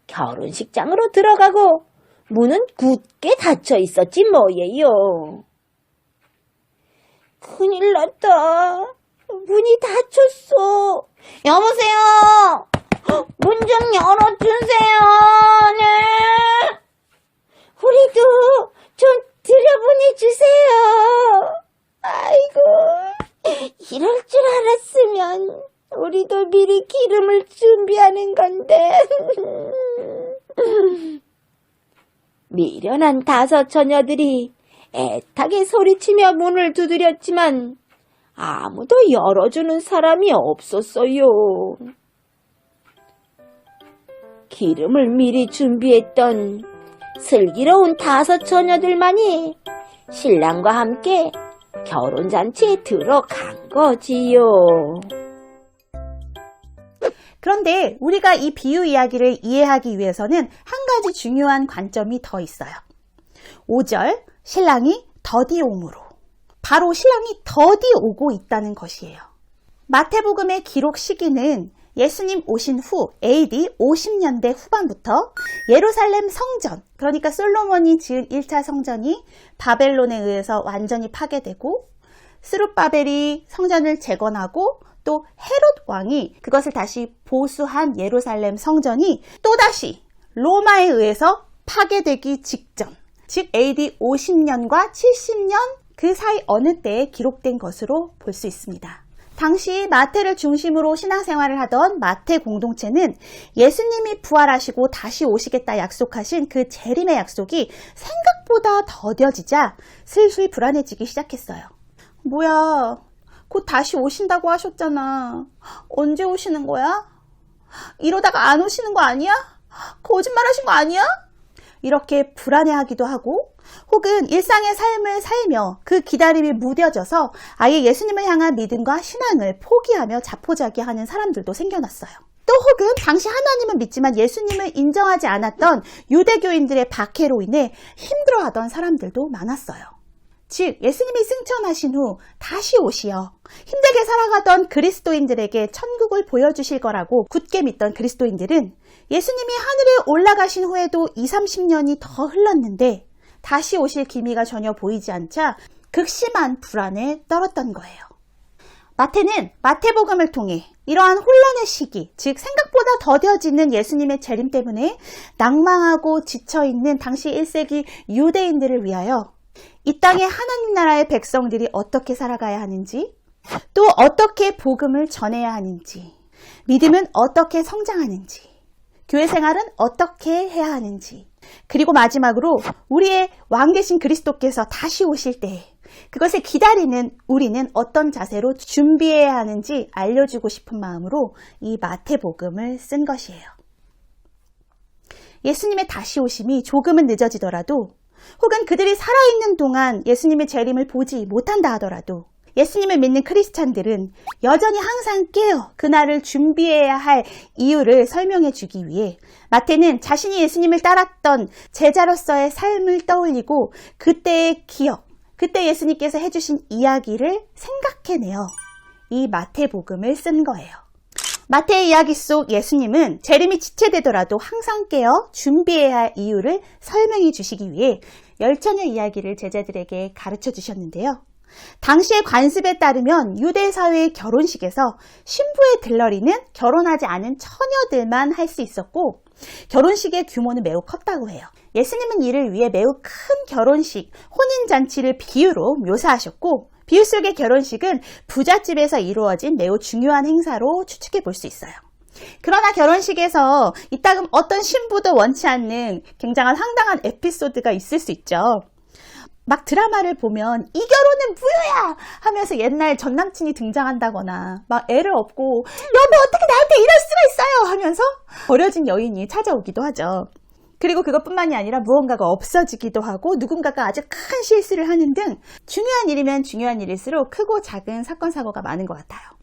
결혼식장으로 들어가고 문은 굳게 닫혀 있었지 뭐예요. 큰일 났다. 문이 닫혔어. 여보세요. 문 좀 열어주세요. 네. 우리도 좀 들여보내주세요. 아이고, 이럴 줄 알았으면 우리도 미리 기름을 준비하는 건데. 미련한 5 처녀들이 애타게 소리치며 문을 두드렸지만 아무도 열어주는 사람이 없었어요. 기름을 미리 준비했던 슬기로운 5 처녀들만이 신랑과 함께 결혼잔치에 들어간 거지요. 그런데 우리가 이 비유 이야기를 이해하기 위해서는 한 가지 중요한 관점이 더 있어요. 5절, 신랑이 더디 오므로. 바로 신랑이 더디 오고 있다는 것이에요. 마태복음의 기록 시기는 예수님 오신 후 AD 50년대 후반부터 예루살렘 성전, 그러니까 솔로몬이 지은 1차 성전이 바벨론에 의해서 완전히 파괴되고 스룹바벨이 성전을 재건하고 또 헤롯 왕이 그것을 다시 보수한 예루살렘 성전이 또다시 로마에 의해서 파괴되기 직전, 즉 AD 50년과 70년 그 사이 어느 때에 기록된 것으로 볼 수 있습니다. 당시 마태를 중심으로 신앙생활을 하던 마태 공동체는 예수님이 부활하시고 다시 오시겠다 약속하신 그 재림의 약속이 생각보다 더뎌지자 슬슬 불안해지기 시작했어요. 뭐야, 곧 다시 오신다고 하셨잖아. 언제 오시는 거야? 이러다가 안 오시는 거 아니야? 거짓말하신 거 아니야? 이렇게 불안해하기도 하고 혹은 일상의 삶을 살며 그 기다림이 무뎌져서 아예 예수님을 향한 믿음과 신앙을 포기하며 자포자기하는 사람들도 생겨났어요. 또 혹은 당시 하나님은 믿지만 예수님을 인정하지 않았던 유대교인들의 박해로 인해 힘들어하던 사람들도 많았어요. 즉 예수님이 승천하신 후 다시 오시어 힘들게 살아가던 그리스도인들에게 천국을 보여주실 거라고 굳게 믿던 그리스도인들은 예수님이 하늘에 올라가신 후에도 20-30년이 더 흘렀는데 다시 오실 기미가 전혀 보이지 않자 극심한 불안에 떨었던 거예요. 마태는 마태복음을 통해 이러한 혼란의 시기, 즉 생각보다 더뎌지는 예수님의 재림 때문에 낭망하고 지쳐있는 당시 1세기 유대인들을 위하여 이 땅의 하나님 나라의 백성들이 어떻게 살아가야 하는지, 또 어떻게 복음을 전해야 하는지, 믿음은 어떻게 성장하는지, 교회 생활은 어떻게 해야 하는지, 그리고 마지막으로 우리의 왕 되신 그리스도께서 다시 오실 때 그것을 기다리는 우리는 어떤 자세로 준비해야 하는지 알려주고 싶은 마음으로 이 마태복음을 쓴 것이에요. 예수님의 다시 오심이 조금은 늦어지더라도 혹은 그들이 살아있는 동안 예수님의 재림을 보지 못한다 하더라도 예수님을 믿는 크리스찬들은 여전히 항상 깨어 그날을 준비해야 할 이유를 설명해 주기 위해 마태는 자신이 예수님을 따랐던 제자로서의 삶을 떠올리고 그때의 기억, 그때 예수님께서 해주신 이야기를 생각해내어 이 마태복음을 쓴 거예요. 마태의 이야기 속 예수님은 재림이 지체되더라도 항상 깨어 준비해야 할 이유를 설명해 주시기 위해 열처녀 이야기를 제자들에게 가르쳐 주셨는데요. 당시의 관습에 따르면 유대 사회의 결혼식에서 신부의 들러리는 결혼하지 않은 처녀들만 할 수 있었고 결혼식의 규모는 매우 컸다고 해요. 예수님은 이를 위해 매우 큰 결혼식, 혼인잔치를 비유로 묘사하셨고 비유 속의 결혼식은 부잣집에서 이루어진 매우 중요한 행사로 추측해 볼 수 있어요. 그러나 결혼식에서 이따금 어떤 신부도 원치 않는 굉장한 황당한 에피소드가 있을 수 있죠. 막 드라마를 보면 이 결혼은 무효야 하면서 옛날 전남친이 등장한다거나 막 애를 업고 여보 어떻게 나한테 이럴 수가 있어요 하면서 버려진 여인이 찾아오기도 하죠. 그리고 그것뿐만이 아니라 무언가가 없어지기도 하고 누군가가 아주 큰 실수를 하는 등 중요한 일이면 중요한 일일수록 크고 작은 사건 사고가 많은 것 같아요.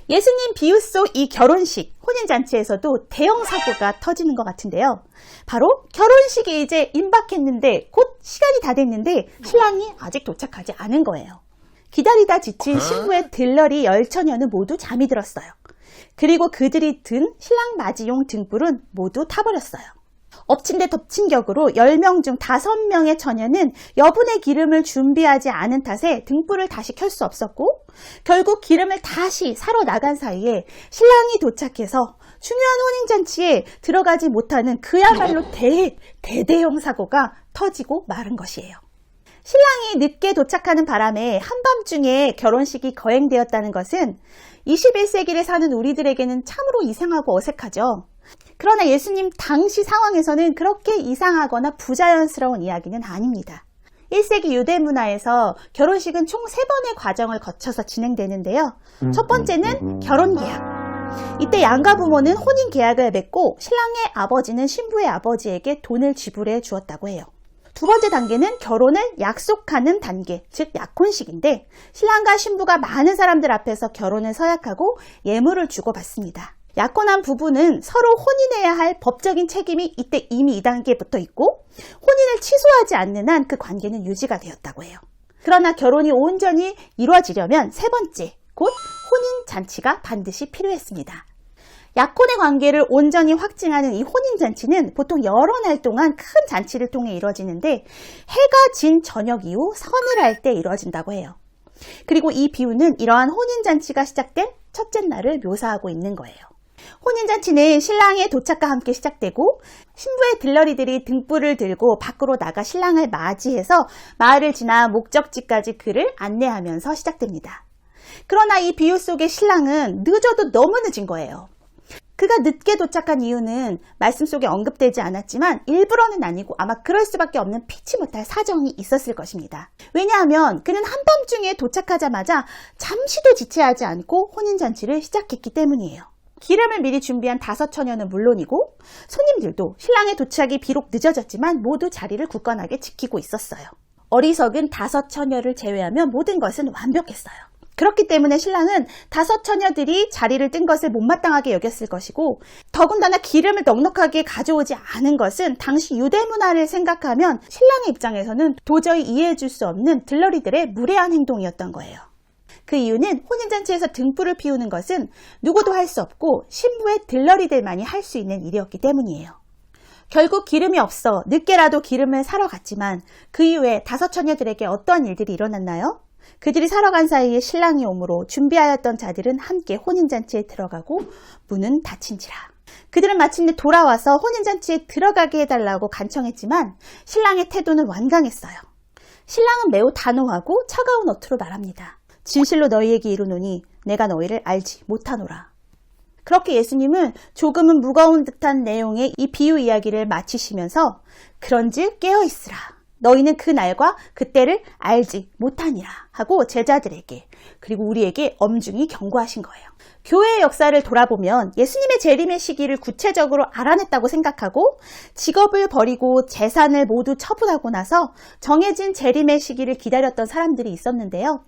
예수님 비유 속 이 결혼식, 혼인잔치에서도 대형 사고가 터지는 것 같은데요. 바로 결혼식이 이제 임박했는데 곧 시간이 다 됐는데 신랑이 아직 도착하지 않은 거예요. 기다리다 지친 신부의 들러리 열처녀는 모두 잠이 들었어요. 그리고 그들이 든 신랑 맞이용 등불은 모두 타버렸어요. 엎친 데 덮친 격으로 10명 중 5명의 처녀는 여분의 기름을 준비하지 않은 탓에 등불을 다시 켤 수 없었고 결국 기름을 다시 사러 나간 사이에 신랑이 도착해서 중요한 혼인잔치에 들어가지 못하는 그야말로 대대형 사고가 터지고 마른 것이에요. 신랑이 늦게 도착하는 바람에 한밤중에 결혼식이 거행되었다는 것은 21세기를 사는 우리들에게는 참으로 이상하고 어색하죠. 그러나 예수님 당시 상황에서는 그렇게 이상하거나 부자연스러운 이야기는 아닙니다. 1세기 유대 문화에서 결혼식은 총 3번의 과정을 거쳐서 진행되는데요. 첫 번째는 결혼 계약. 이때 양가 부모는 혼인 계약을 맺고 신랑의 아버지는 신부의 아버지에게 돈을 지불해 주었다고 해요. 두 번째 단계는 결혼을 약속하는 단계, 즉 약혼식인데 신랑과 신부가 많은 사람들 앞에서 결혼을 서약하고 예물을 주고받습니다. 약혼한 부부는 서로 혼인해야 할 법적인 책임이 이때 이미 2단계에 붙어 있고 혼인을 취소하지 않는 한 그 관계는 유지가 되었다고 해요. 그러나 결혼이 온전히 이루어지려면 세 번째, 곧 혼인잔치가 반드시 필요했습니다. 약혼의 관계를 온전히 확증하는 이 혼인잔치는 보통 여러 날 동안 큰 잔치를 통해 이루어지는데 해가 진 저녁 이후 서늘할 때 이루어진다고 해요. 그리고 이 비유는 이러한 혼인잔치가 시작된 첫째 날을 묘사하고 있는 거예요. 혼인잔치는 신랑의 도착과 함께 시작되고 신부의 들러리들이 등불을 들고 밖으로 나가 신랑을 맞이해서 마을을 지나 목적지까지 그를 안내하면서 시작됩니다. 그러나 이 비유 속의 신랑은 늦어도 너무 늦은 거예요. 그가 늦게 도착한 이유는 말씀 속에 언급되지 않았지만 일부러는 아니고 아마 그럴 수밖에 없는 피치 못할 사정이 있었을 것입니다. 왜냐하면 그는 한밤중에 도착하자마자 잠시도 지체하지 않고 혼인잔치를 시작했기 때문이에요. 기름을 미리 준비한 5 처녀는 물론이고 손님들도 신랑의 도착이 비록 늦어졌지만 모두 자리를 굳건하게 지키고 있었어요. 어리석은 5 처녀를 제외하면 모든 것은 완벽했어요. 그렇기 때문에 신랑은 5 처녀들이 자리를 뜬 것을 못마땅하게 여겼을 것이고 더군다나 기름을 넉넉하게 가져오지 않은 것은 당시 유대 문화를 생각하면 신랑의 입장에서는 도저히 이해해 줄 수 없는 들러리들의 무례한 행동이었던 거예요. 그 이유는 혼인잔치에서 등불을 피우는 것은 누구도 할 수 없고 신부의 들러리들만이 할 수 있는 일이었기 때문이에요. 결국 기름이 없어 늦게라도 기름을 사러 갔지만 그 이후에 5 처녀들에게 어떠한 일들이 일어났나요? 그들이 사러 간 사이에 신랑이 오므로 준비하였던 자들은 함께 혼인잔치에 들어가고 문은 닫힌지라. 그들은 마침내 돌아와서 혼인잔치에 들어가게 해달라고 간청했지만 신랑의 태도는 완강했어요. 신랑은 매우 단호하고 차가운 어투로 말합니다. 진실로 너희에게 이르노니 내가 너희를 알지 못하노라. 그렇게 예수님은 조금은 무거운 듯한 내용의 이 비유 이야기를 마치시면서 그런즉 깨어있으라. 너희는 그 날과 그때를 알지 못하니라 하고 제자들에게 그리고 우리에게 엄중히 경고하신 거예요. 교회의 역사를 돌아보면 예수님의 재림의 시기를 구체적으로 알아냈다고 생각하고 직업을 버리고 재산을 모두 처분하고 나서 정해진 재림의 시기를 기다렸던 사람들이 있었는데요.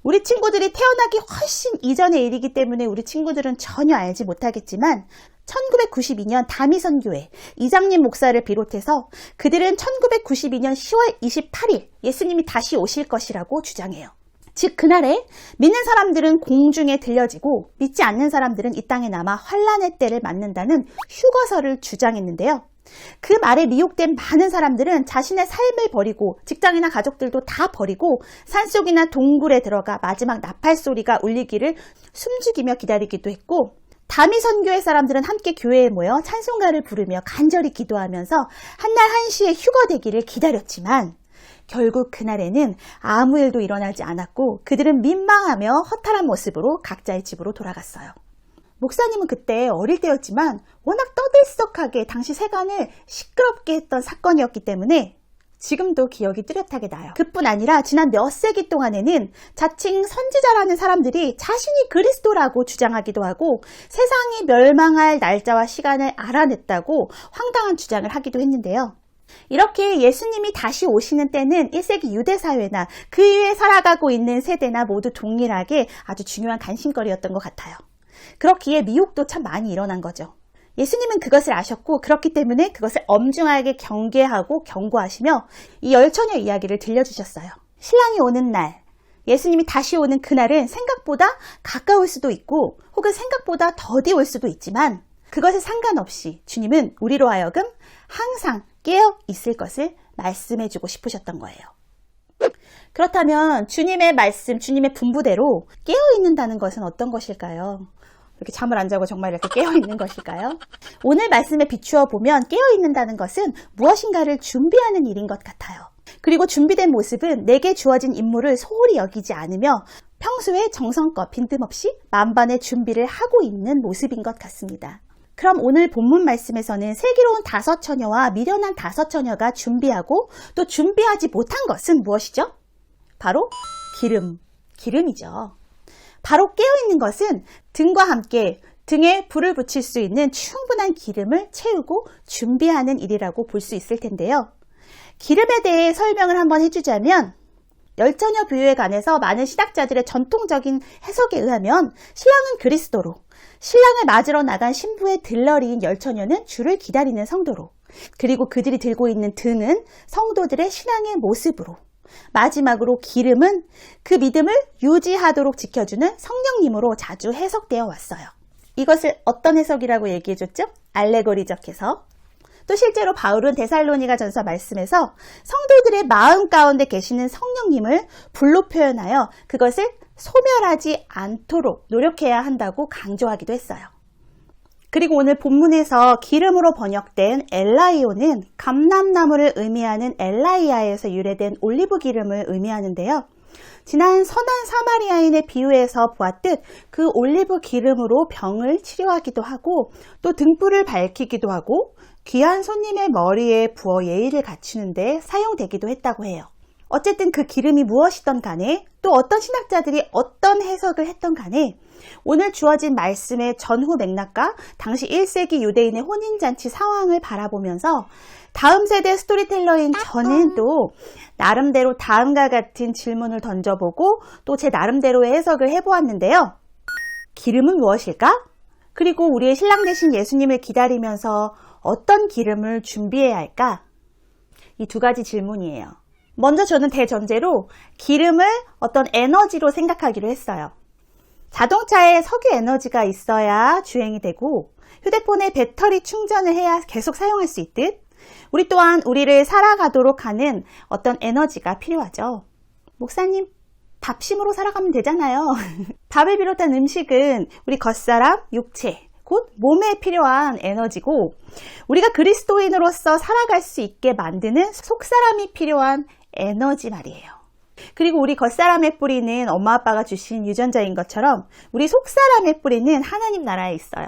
우리 친구들이 태어나기 훨씬 이전의 일이기 때문에 우리 친구들은 전혀 알지 못하겠지만 1992년 다미선교회 이장님 목사를 비롯해서 그들은 1992년 10월 28일 예수님이 다시 오실 것이라고 주장해요. 즉 그날에 믿는 사람들은 공중에 들려지고 믿지 않는 사람들은 이 땅에 남아 환란의 때를 맞는다는 휴거설을 주장했는데요. 그 말에 미혹된 많은 사람들은 자신의 삶을 버리고 직장이나 가족들도 다 버리고 산속이나 동굴에 들어가 마지막 나팔 소리가 울리기를 숨죽이며 기다리기도 했고 다미선교회 사람들은 함께 교회에 모여 찬송가를 부르며 간절히 기도하면서 한날 한시에 휴거되기를 기다렸지만 결국 그날에는 아무 일도 일어나지 않았고 그들은 민망하며 허탈한 모습으로 각자의 집으로 돌아갔어요. 목사님은 그때 어릴 때였지만 워낙 떠들썩하게 당시 세간을 시끄럽게 했던 사건이었기 때문에 지금도 기억이 뚜렷하게 나요. 그뿐 아니라 지난 몇 세기 동안에는 자칭 선지자라는 사람들이 자신이 그리스도라고 주장하기도 하고 세상이 멸망할 날짜와 시간을 알아냈다고 황당한 주장을 하기도 했는데요. 이렇게 예수님이 다시 오시는 때는 1세기 유대사회나 그 이후에 살아가고 있는 세대나 모두 동일하게 아주 중요한 관심거리였던 것 같아요. 그렇기에 미혹도 참 많이 일어난 거죠. 예수님은 그것을 아셨고 그렇기 때문에 그것을 엄중하게 경계하고 경고하시며 이 10처녀 이야기를 들려주셨어요. 신랑이 오는 날, 예수님이 다시 오는 그날은 생각보다 가까울 수도 있고 혹은 생각보다 더디 올 수도 있지만 그것에 상관없이 주님은 우리로 하여금 항상 깨어 있을 것을 말씀해주고 싶으셨던 거예요. 그렇다면 주님의 말씀, 주님의 분부대로 깨어 있는다는 것은 어떤 것일까요? 이렇게 잠을 안 자고 정말 이렇게 깨어 있는 것일까요? 오늘 말씀에 비추어 보면 깨어 있는다는 것은 무엇인가를 준비하는 일인 것 같아요. 그리고 준비된 모습은 내게 주어진 임무를 소홀히 여기지 않으며 평소에 정성껏 빈틈없이 만반의 준비를 하고 있는 모습인 것 같습니다. 그럼 오늘 본문 말씀에서는 슬기로운 5 처녀와 미련한 5 처녀가 준비하고 또 준비하지 못한 것은 무엇이죠? 바로 기름이죠. 바로 깨어있는 것은 등과 함께 등에 불을 붙일 수 있는 충분한 기름을 채우고 준비하는 일이라고 볼 수 있을 텐데요. 기름에 대해 설명을 한번 해주자면 10처녀 비유에 관해서 많은 신학자들의 전통적인 해석에 의하면 신랑은 그리스도로 신랑을 맞으러 나간 신부의 들러리인 10처녀는 주를 기다리는 성도로 그리고 그들이 들고 있는 등은 성도들의 신앙의 모습으로 마지막으로 기름은 그 믿음을 유지하도록 지켜주는 성령님으로 자주 해석되어 왔어요. 이것을 어떤 해석이라고 얘기해줬죠? 알레고리적 해석. 또 실제로 바울은 데살로니가 전서 말씀에서 성도들의 마음 가운데 계시는 성령님을 불로 표현하여 그것을 소멸하지 않도록 노력해야 한다고 강조하기도 했어요. 그리고 오늘 본문에서 기름으로 번역된 엘라이오는 감람나무를 의미하는 엘라이아에서 유래된 올리브 기름을 의미하는데요. 지난 선한 사마리아인의 비유에서 보았듯 그 올리브 기름으로 병을 치료하기도 하고 또 등불을 밝히기도 하고 귀한 손님의 머리에 부어 예의를 갖추는 데 사용되기도 했다고 해요. 어쨌든 그 기름이 무엇이든 간에 또 어떤 신학자들이 어떤 해석을 했던 간에 오늘 주어진 말씀의 전후 맥락과 당시 1세기 유대인의 혼인잔치 상황을 바라보면서 다음 세대 스토리텔러인 저는 또 나름대로 다음과 같은 질문을 던져보고 또 제 나름대로의 해석을 해보았는데요. 기름은 무엇일까? 그리고 우리의 신랑 되신 예수님을 기다리면서 어떤 기름을 준비해야 할까? 이 두 가지 질문이에요. 먼저 저는 대전제로 기름을 어떤 에너지로 생각하기로 했어요. 자동차에 석유 에너지가 있어야 주행이 되고 휴대폰에 배터리 충전을 해야 계속 사용할 수 있듯 우리 또한 우리를 살아가도록 하는 어떤 에너지가 필요하죠. 목사님, 밥심으로 살아가면 되잖아요. 밥을 비롯한 음식은 우리 겉사람, 육체, 곧 몸에 필요한 에너지고 우리가 그리스도인으로서 살아갈 수 있게 만드는 속사람이 필요한 에너지 말이에요. 그리고 우리 겉사람의 뿌리는 엄마 아빠가 주신 유전자인 것처럼 우리 속사람의 뿌리는 하나님 나라에 있어요.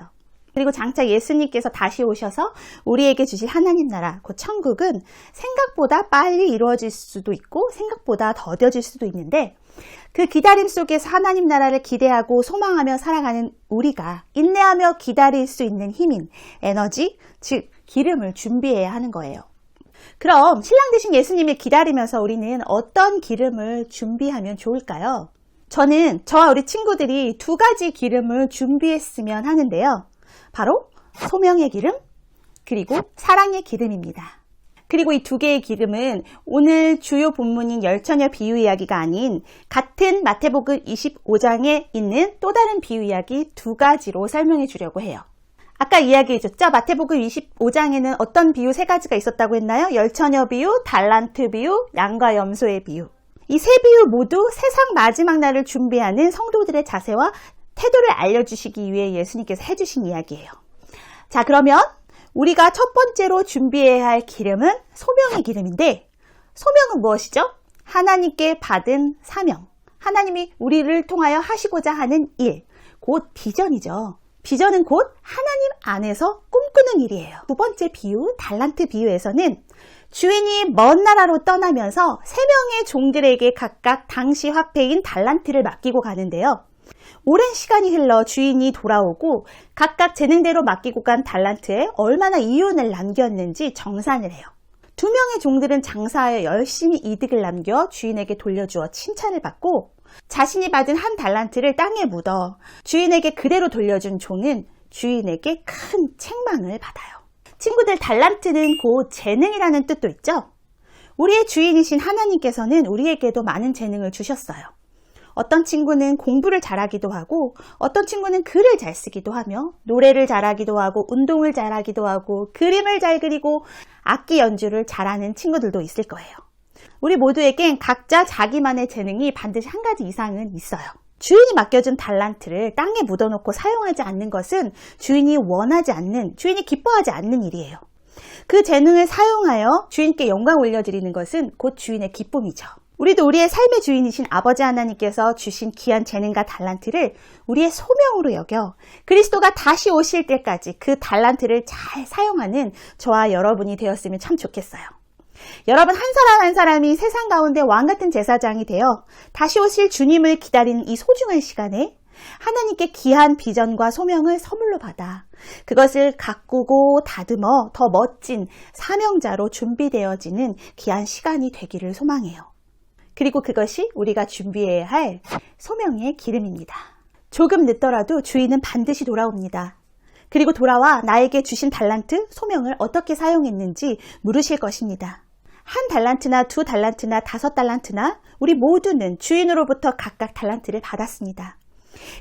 그리고 장차 예수님께서 다시 오셔서 우리에게 주실 하나님 나라, 곧 천국은 생각보다 빨리 이루어질 수도 있고 생각보다 더뎌질 수도 있는데 그 기다림 속에서 하나님 나라를 기대하고 소망하며 살아가는 우리가 인내하며 기다릴 수 있는 힘인 에너지, 즉 기름을 준비해야 하는 거예요. 그럼 신랑 되신 예수님을 기다리면서 우리는 어떤 기름을 준비하면 좋을까요? 저는 저와 우리 친구들이 두 가지 기름을 준비했으면 하는데요. 바로 소명의 기름, 그리고 사랑의 기름입니다. 그리고 이 두 개의 기름은 오늘 주요 본문인 열처녀 비유 이야기가 아닌 같은 마태복음 25장에 있는 또 다른 비유 이야기 두 가지로 설명해 주려고 해요. 아까 이야기해 줬죠? 마태복음 25장에는 어떤 비유 세 가지가 있었다고 했나요? 열처녀 비유, 달란트 비유, 양과 염소의 비유. 이 세 비유 모두 세상 마지막 날을 준비하는 성도들의 자세와 태도를 알려주시기 위해 예수님께서 해주신 이야기예요. 자, 그러면 우리가 첫 번째로 준비해야 할 기름은 소명의 기름인데 소명은 무엇이죠? 하나님께 받은 사명. 하나님이 우리를 통하여 하시고자 하는 일. 곧 비전이죠. 비전은 곧 하나님 안에서 꿈꾸는 일이에요. 두 번째 비유, 달란트 비유에서는 주인이 먼 나라로 떠나면서 세 명의 종들에게 각각 당시 화폐인 달란트를 맡기고 가는데요. 오랜 시간이 흘러 주인이 돌아오고 각각 재능대로 맡기고 간 달란트에 얼마나 이윤을 남겼는지 정산을 해요. 두 명의 종들은 장사하여 열심히 이득을 남겨 주인에게 돌려주어 칭찬을 받고 자신이 받은 한 달란트를 땅에 묻어 주인에게 그대로 돌려준 종은 주인에게 큰 책망을 받아요. 친구들, 달란트는 곧 재능이라는 뜻도 있죠? 우리의 주인이신 하나님께서는 우리에게도 많은 재능을 주셨어요. 어떤 친구는 공부를 잘하기도 하고 어떤 친구는 글을 잘 쓰기도 하며 노래를 잘하기도 하고 운동을 잘하기도 하고 그림을 잘 그리고 악기 연주를 잘하는 친구들도 있을 거예요. 우리 모두에겐 각자 자기만의 재능이 반드시 한 가지 이상은 있어요. 주인이 맡겨준 달란트를 땅에 묻어놓고 사용하지 않는 것은 주인이 원하지 않는, 주인이 기뻐하지 않는 일이에요. 그 재능을 사용하여 주인께 영광 올려드리는 것은 곧 주인의 기쁨이죠. 우리도 우리의 삶의 주인이신 아버지 하나님께서 주신 귀한 재능과 달란트를 우리의 소명으로 여겨 그리스도가 다시 오실 때까지 그 달란트를 잘 사용하는 저와 여러분이 되었으면 참 좋겠어요. 여러분 한 사람 한 사람이 세상 가운데 왕같은 제사장이 되어 다시 오실 주님을 기다리는 이 소중한 시간에 하나님께 귀한 비전과 소명을 선물로 받아 그것을 가꾸고 다듬어 더 멋진 사명자로 준비되어지는 귀한 시간이 되기를 소망해요. 그리고 그것이 우리가 준비해야 할 소명의 기름입니다. 조금 늦더라도 주인은 반드시 돌아옵니다. 그리고 돌아와 나에게 주신 달란트, 소명을 어떻게 사용했는지 물으실 것입니다. 한 달란트나 두 달란트나 5달란트나 우리 모두는 주인으로부터 각각 달란트를 받았습니다.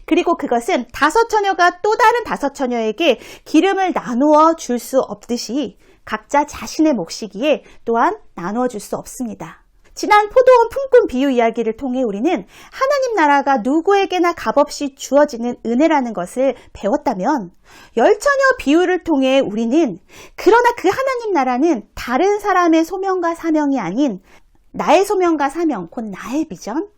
그리고 그것은 5처녀가 또 다른 5처녀에게 기름을 나누어 줄 수 없듯이 각자 자신의 몫이기에 또한 나누어 줄 수 없습니다. 지난 포도원 품꾼 비유 이야기를 통해 우리는 하나님 나라가 누구에게나 값없이 주어지는 은혜라는 것을 배웠다면, 열처녀 비유를 통해 우리는 그러나 그 하나님 나라는 다른 사람의 소명과 사명이 아닌 나의 소명과 사명, 곧 나의 비전,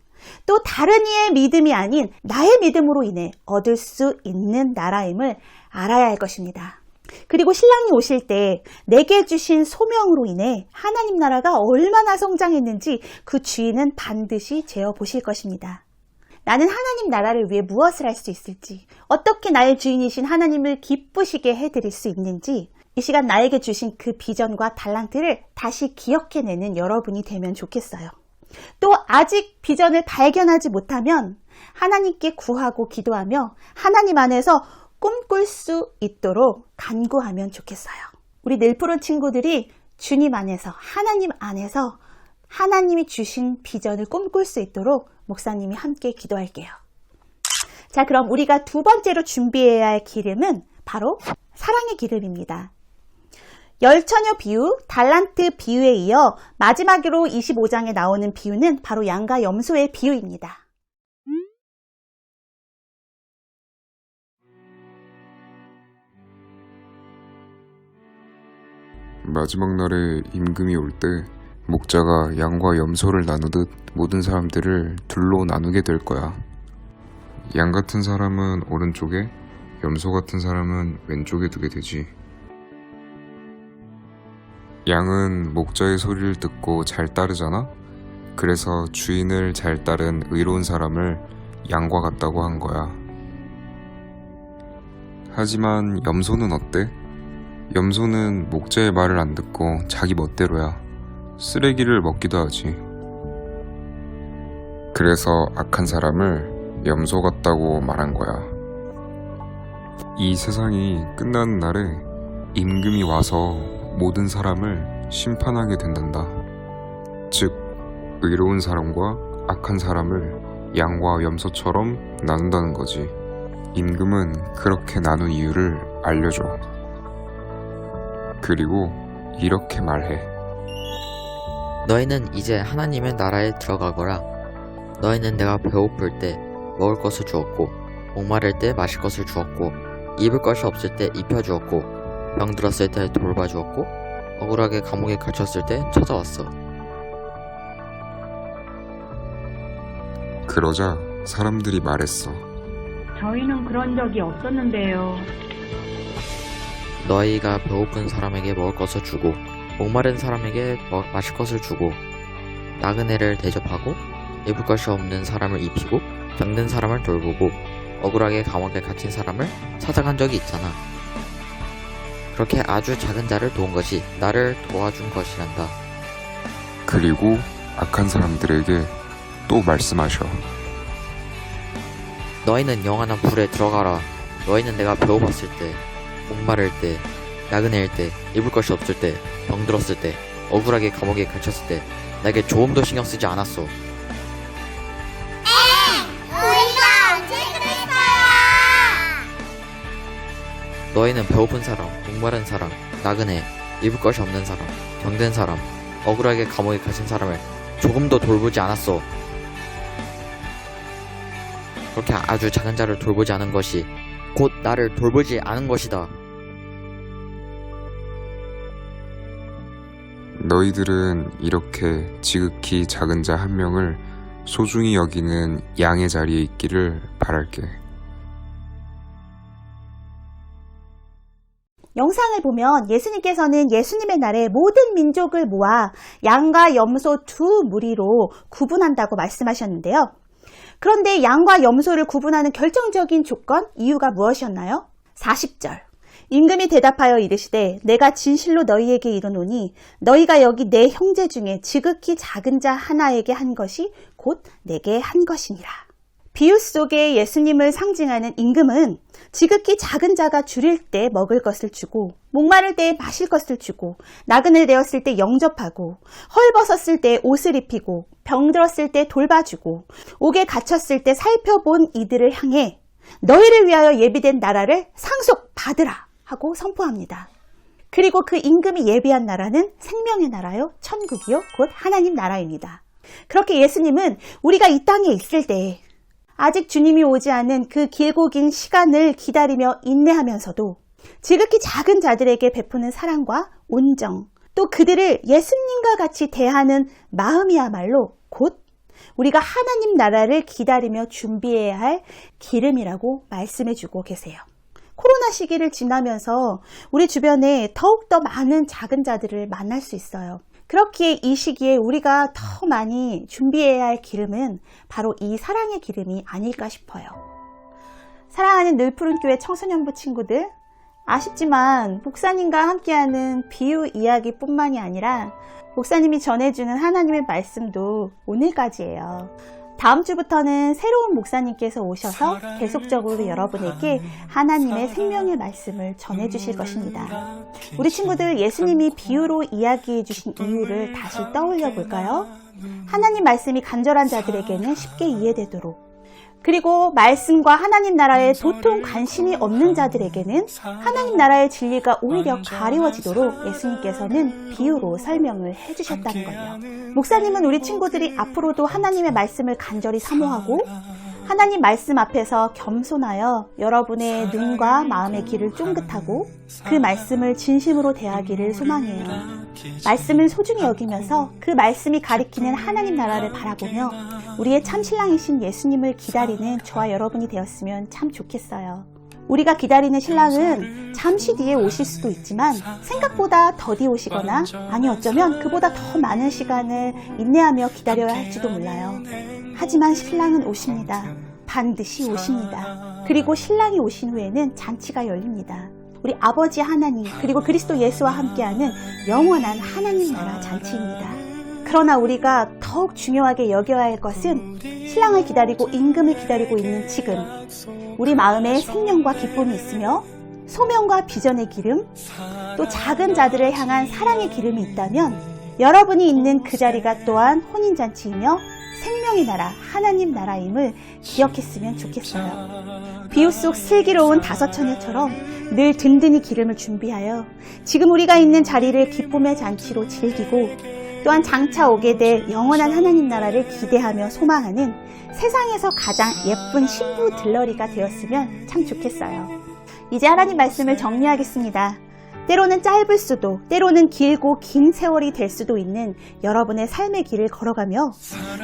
또 다른 이의 믿음이 아닌 나의 믿음으로 인해 얻을 수 있는 나라임을 알아야 할 것입니다. 그리고 신랑이 오실 때 내게 주신 소명으로 인해 하나님 나라가 얼마나 성장했는지 그 주인은 반드시 재어보실 것입니다. 나는 하나님 나라를 위해 무엇을 할 수 있을지, 어떻게 나의 주인이신 하나님을 기쁘시게 해드릴 수 있는지, 이 시간 나에게 주신 그 비전과 달란트를 다시 기억해내는 여러분이 되면 좋겠어요. 또 아직 비전을 발견하지 못하면 하나님께 구하고 기도하며 하나님 안에서 꿈꿀 수 있도록 간구하면 좋겠어요. 우리 늘푸른 친구들이 주님 안에서, 하나님 안에서 하나님이 주신 비전을 꿈꿀 수 있도록 목사님이 함께 기도할게요. 자, 그럼 우리가 두 번째로 준비해야 할 기름은 바로 사랑의 기름입니다. 열처녀 비유, 달란트 비유에 이어 마지막으로 25장에 나오는 비유는 바로 양과 염소의 비유입니다. 마지막 날에 임금이 올 때 목자가 양과 염소를 나누듯 모든 사람들을 둘로 나누게 될 거야. 양 같은 사람은 오른쪽에, 염소 같은 사람은 왼쪽에 두게 되지. 양은 목자의 소리를 듣고 잘 따르잖아? 그래서 주인을 잘 따른 의로운 사람을 양과 같다고 한 거야. 하지만 염소는 어때? 염소는 목자의 말을 안 듣고 자기 멋대로야. 쓰레기를 먹기도 하지. 그래서 악한 사람을 염소 같다고 말한 거야. 이 세상이 끝나는 날에 임금이 와서 모든 사람을 심판하게 된단다. 즉, 의로운 사람과 악한 사람을 양과 염소처럼 나눈다는 거지. 임금은 그렇게 나눈 이유를 알려줘. 그리고 이렇게 말해. 너희는 이제 하나님의 나라에 들어가거라. 너희는 내가 배고플 때 먹을 것을 주었고, 목마를 때 마실 것을 주었고, 입을 것이 없을 때 입혀주었고, 병들었을 때 돌봐주었고, 억울하게 감옥에 갇혔을 때 찾아왔어. 그러자 사람들이 말했어. 저희는 그런 적이 없었는데요. 너희가 배고픈 사람에게 먹을 것을 주고, 목마른 사람에게 마실 것을 주고, 나그네를 대접하고, 입을 것이 없는 사람을 입히고, 병든 사람을 돌보고, 억울하게 감옥에 갇힌 사람을 찾아간 적이 있잖아. 그렇게 아주 작은 자를 도운 것이 나를 도와준 것이란다. 그리고 악한 사람들에게 또 말씀하셔. 너희는 영원한 불에 들어가라. 너희는 내가 배고팠을 때, 목마를 때, 나그네일 때, 입을 것이 없을 때, 병들었을 때, 억울하게 감옥에 갇혔을 때 나에게 조금도 신경 쓰지 않았어. 우리가 언제 그랬어요? 너희는 배고픈 사람, 목마른 사람, 나그네, 입을 것이 없는 사람, 병든 사람, 억울하게 감옥에 갇힌 사람을 조금도 돌보지 않았어. 그렇게 아주 작은 자를 돌보지 않은 것이 곧 나를 돌보지 않은 것이다. 너희들은 이렇게 지극히 작은 자 한 명을 소중히 여기는 양의 자리에 있기를 바랄게. 영상을 보면 예수님께서는 예수님의 날에 모든 민족을 모아 양과 염소 두 무리로 구분한다고 말씀하셨는데요. 그런데 양과 염소를 구분하는 결정적인 조건, 이유가 무엇이었나요? 40절. 임금이 대답하여 이르시되 내가 진실로 너희에게 이르노니 너희가 여기 내 형제 중에 지극히 작은 자 하나에게 한 것이 곧 내게 한 것이니라. 비유 속에 예수님을 상징하는 임금은 지극히 작은 자가 줄일 때 먹을 것을 주고, 목마를 때 마실 것을 주고, 나그네 되었을 때 영접하고, 헐벗었을 때 옷을 입히고, 병들었을 때 돌봐주고, 옥에 갇혔을 때 살펴본 이들을 향해 너희를 위하여 예비된 나라를 상속받으라 하고 선포합니다. 그리고 그 임금이 예비한 나라는 생명의 나라요, 천국이요, 곧 하나님 나라입니다. 그렇게 예수님은 우리가 이 땅에 있을 때 아직 주님이 오지 않은 그 길고 긴 시간을 기다리며 인내하면서도 지극히 작은 자들에게 베푸는 사랑과 온정, 또 그들을 예수님과 같이 대하는 마음이야말로 곧 우리가 하나님 나라를 기다리며 준비해야 할 기름이라고 말씀해주고 계세요. 코로나 시기를 지나면서 우리 주변에 더욱더 많은 작은 자들을 만날 수 있어요. 그렇기에 이 시기에 우리가 더 많이 준비해야 할 기름은 바로 이 사랑의 기름이 아닐까 싶어요. 사랑하는 늘푸른교회 청소년부 친구들, 아쉽지만 목사님과 함께하는 비유 이야기뿐만이 아니라 목사님이 전해주는 하나님의 말씀도 오늘까지예요. 다음 주부터는 새로운 목사님께서 오셔서 계속적으로 여러분에게 하나님의 생명의 말씀을 전해주실 것입니다. 우리 친구들, 예수님이 비유로 이야기해 주신 이유를 다시 떠올려 볼까요? 하나님 말씀이 간절한 자들에게는 쉽게 이해되도록, 그리고 말씀과 하나님 나라에 도통 관심이 없는 자들에게는 하나님 나라의 진리가 오히려 가려워지도록 예수님께서는 비유로 설명을 해주셨다는 거예요. 목사님은 우리 친구들이 앞으로도 하나님의 말씀을 간절히 사모하고 하나님 말씀 앞에서 겸손하여 여러분의 눈과 마음의 길을 쫑긋하고 그 말씀을 진심으로 대하기를 소망해요. 말씀을 소중히 여기면서 그 말씀이 가리키는 하나님 나라를 바라보며 우리의 참신랑이신 예수님을 기다리는 저와 여러분이 되었으면 참 좋겠어요. 우리가 기다리는 신랑은 잠시 뒤에 오실 수도 있지만 생각보다 더디 오시거나 아니 어쩌면 그보다 더 많은 시간을 인내하며 기다려야 할지도 몰라요. 하지만 신랑은 오십니다. 반드시 오십니다. 그리고 신랑이 오신 후에는 잔치가 열립니다. 우리 아버지 하나님 그리고 그리스도 예수와 함께하는 영원한 하나님 나라 잔치입니다. 그러나 우리가 더욱 중요하게 여겨야 할 것은 신랑을 기다리고 임금을 기다리고 있는 지금 우리 마음에 생명과 기쁨이 있으며 소명과 비전의 기름, 또 작은 자들을 향한 사랑의 기름이 있다면 여러분이 있는 그 자리가 또한 혼인잔치이며 생명의 나라, 하나님 나라임을 기억했으면 좋겠어요. 비유 속 슬기로운 다섯 처녀처럼 늘 든든히 기름을 준비하여 지금 우리가 있는 자리를 기쁨의 잔치로 즐기고 또한 장차 오게 될 영원한 하나님 나라를 기대하며 소망하는 세상에서 가장 예쁜 신부 들러리가 되었으면 참 좋겠어요. 이제 하나님 말씀을 정리하겠습니다. 때로는 짧을 수도, 때로는 길고 긴 세월이 될 수도 있는 여러분의 삶의 길을 걸어가며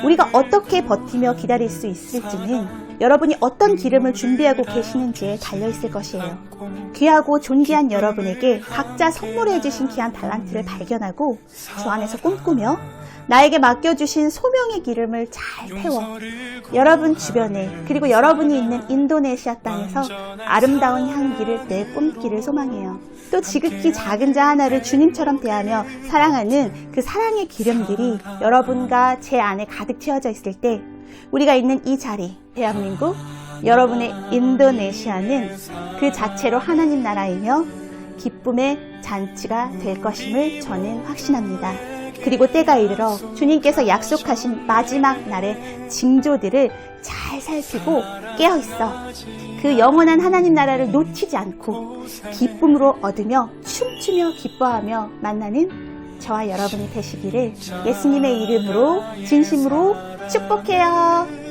우리가 어떻게 버티며 기다릴 수 있을지는 여러분이 어떤 기름을 준비하고 계시는지에 달려있을 것이에요. 귀하고 존귀한 여러분에게 각자 선물해 주신 귀한 달란트를 발견하고 주 안에서 꿈꾸며 나에게 맡겨주신 소명의 기름을 잘 태워 여러분 주변에 그리고 여러분이 있는 인도네시아 땅에서 아름다운 향기를 내뿜기를 소망해요. 또 지극히 작은 자 하나를 주님처럼 대하며 사랑하는 그 사랑의 기름들이 여러분과 제 안에 가득 채워져 있을 때 우리가 있는 이 자리, 대한민국, 여러분의 인도네시아는 그 자체로 하나님 나라이며 기쁨의 잔치가 될 것임을 저는 확신합니다. 그리고 때가 이르러 주님께서 약속하신 마지막 날의 징조들을 잘 살피고 깨어있어 그 영원한 하나님 나라를 놓치지 않고 기쁨으로 얻으며 춤추며 기뻐하며 만나는 저와 여러분이 되시기를 예수님의 이름으로 진심으로 축복해요.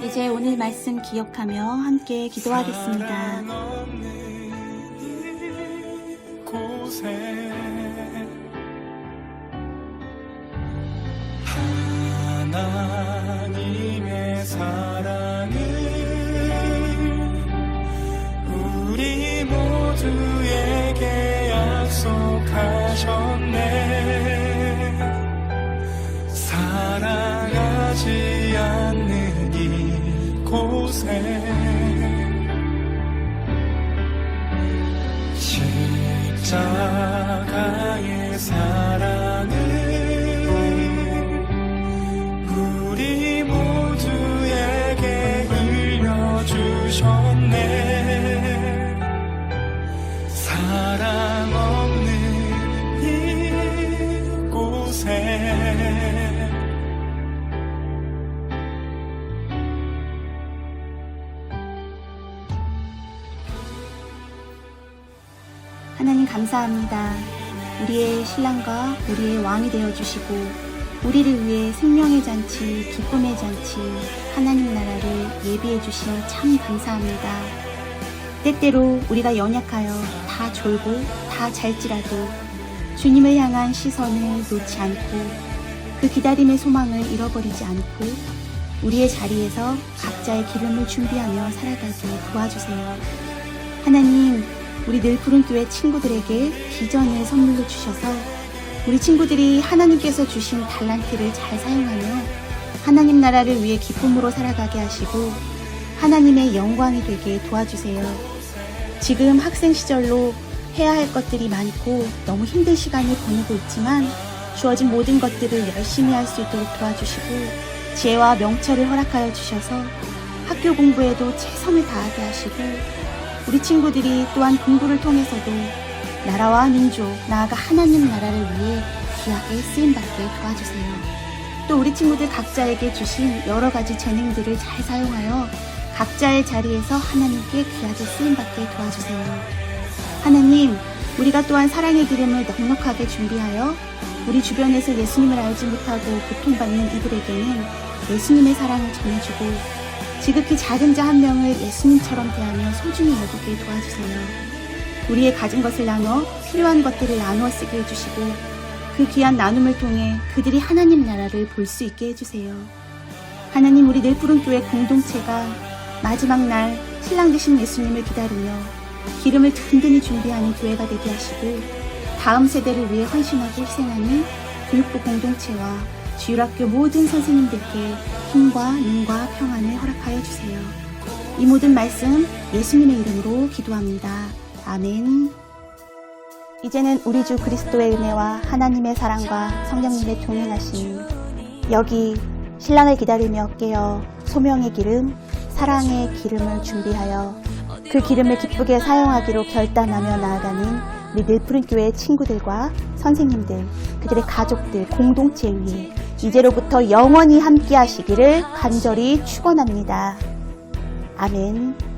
이제 오늘 말씀 기억하며 함께 기도하겠습니다. 하나님의 사랑을 우리 모두에게 약속하셨네. 사랑하지 않는 이곳에 십자가의 사랑을 우리 모두에게 흘려주셨네. 사랑 없는 이곳에 하나님 감사합니다. 우리의 신랑과 우리의 왕이 되어주시고 우리를 위해 생명의 잔치, 기쁨의 잔치, 하나님 나라를 예비해 주신 참 감사합니다. 때때로 우리가 연약하여 다 졸고 다 잘지라도 주님을 향한 시선을 놓지 않고 그 기다림의 소망을 잃어버리지 않고 우리의 자리에서 각자의 기름을 준비하며 살아가게 도와주세요. 하나님, 우리 늘푸른교회 친구들에게 비전을 선물로 주셔서 우리 친구들이 하나님께서 주신 달란트를 잘 사용하며 하나님 나라를 위해 기쁨으로 살아가게 하시고 하나님의 영광이 되게 도와주세요. 지금 학생 시절로 해야 할 것들이 많고 너무 힘든 시간을 보내고 있지만 주어진 모든 것들을 열심히 할 수 있도록 도와주시고 지혜와 명철을 허락하여 주셔서 학교 공부에도 최선을 다하게 하시고 우리 친구들이 또한 공부를 통해서도 나라와 민족, 나아가 하나님 나라를 위해 귀하게 쓰임받게 도와주세요. 또 우리 친구들 각자에게 주신 여러 가지 재능들을 잘 사용하여 각자의 자리에서 하나님께 귀하게 쓰임받게 도와주세요. 하나님, 우리가 또한 사랑의 기름을 넉넉하게 준비하여 우리 주변에서 예수님을 알지 못하고 고통받는 이들에게는 예수님의 사랑을 전해주고 지극히 작은 자 한 명을 예수님처럼 대하며 소중히 여기게 도와주세요. 우리의 가진 것을 나눠 필요한 것들을 나누어 쓰게 해주시고 그 귀한 나눔을 통해 그들이 하나님 나라를 볼 수 있게 해주세요. 하나님, 우리 늘푸른교회 공동체가 마지막 날 신랑 되신 예수님을 기다리며 기름을 든든히 준비하는 교회가 되게 하시고 다음 세대를 위해 헌신하고 희생하는 교육부 공동체와 주일학교 모든 선생님들께 힘과 능과 평안을 허락하여 주세요. 이 모든 말씀 예수님의 이름으로 기도합니다. 아멘. 이제는 우리 주 그리스도의 은혜와 하나님의 사랑과 성령님의 동행하심이 여기 신랑을 기다리며 깨어 소명의 기름, 사랑의 기름을 준비하여 그 기름을 기쁘게 사용하기로 결단하며 나아가는 우리 늘푸른교회 친구들과 선생님들, 그들의 가족들, 공동체 위에 이제로부터 영원히 함께 하시기를 간절히 축원합니다. 아멘.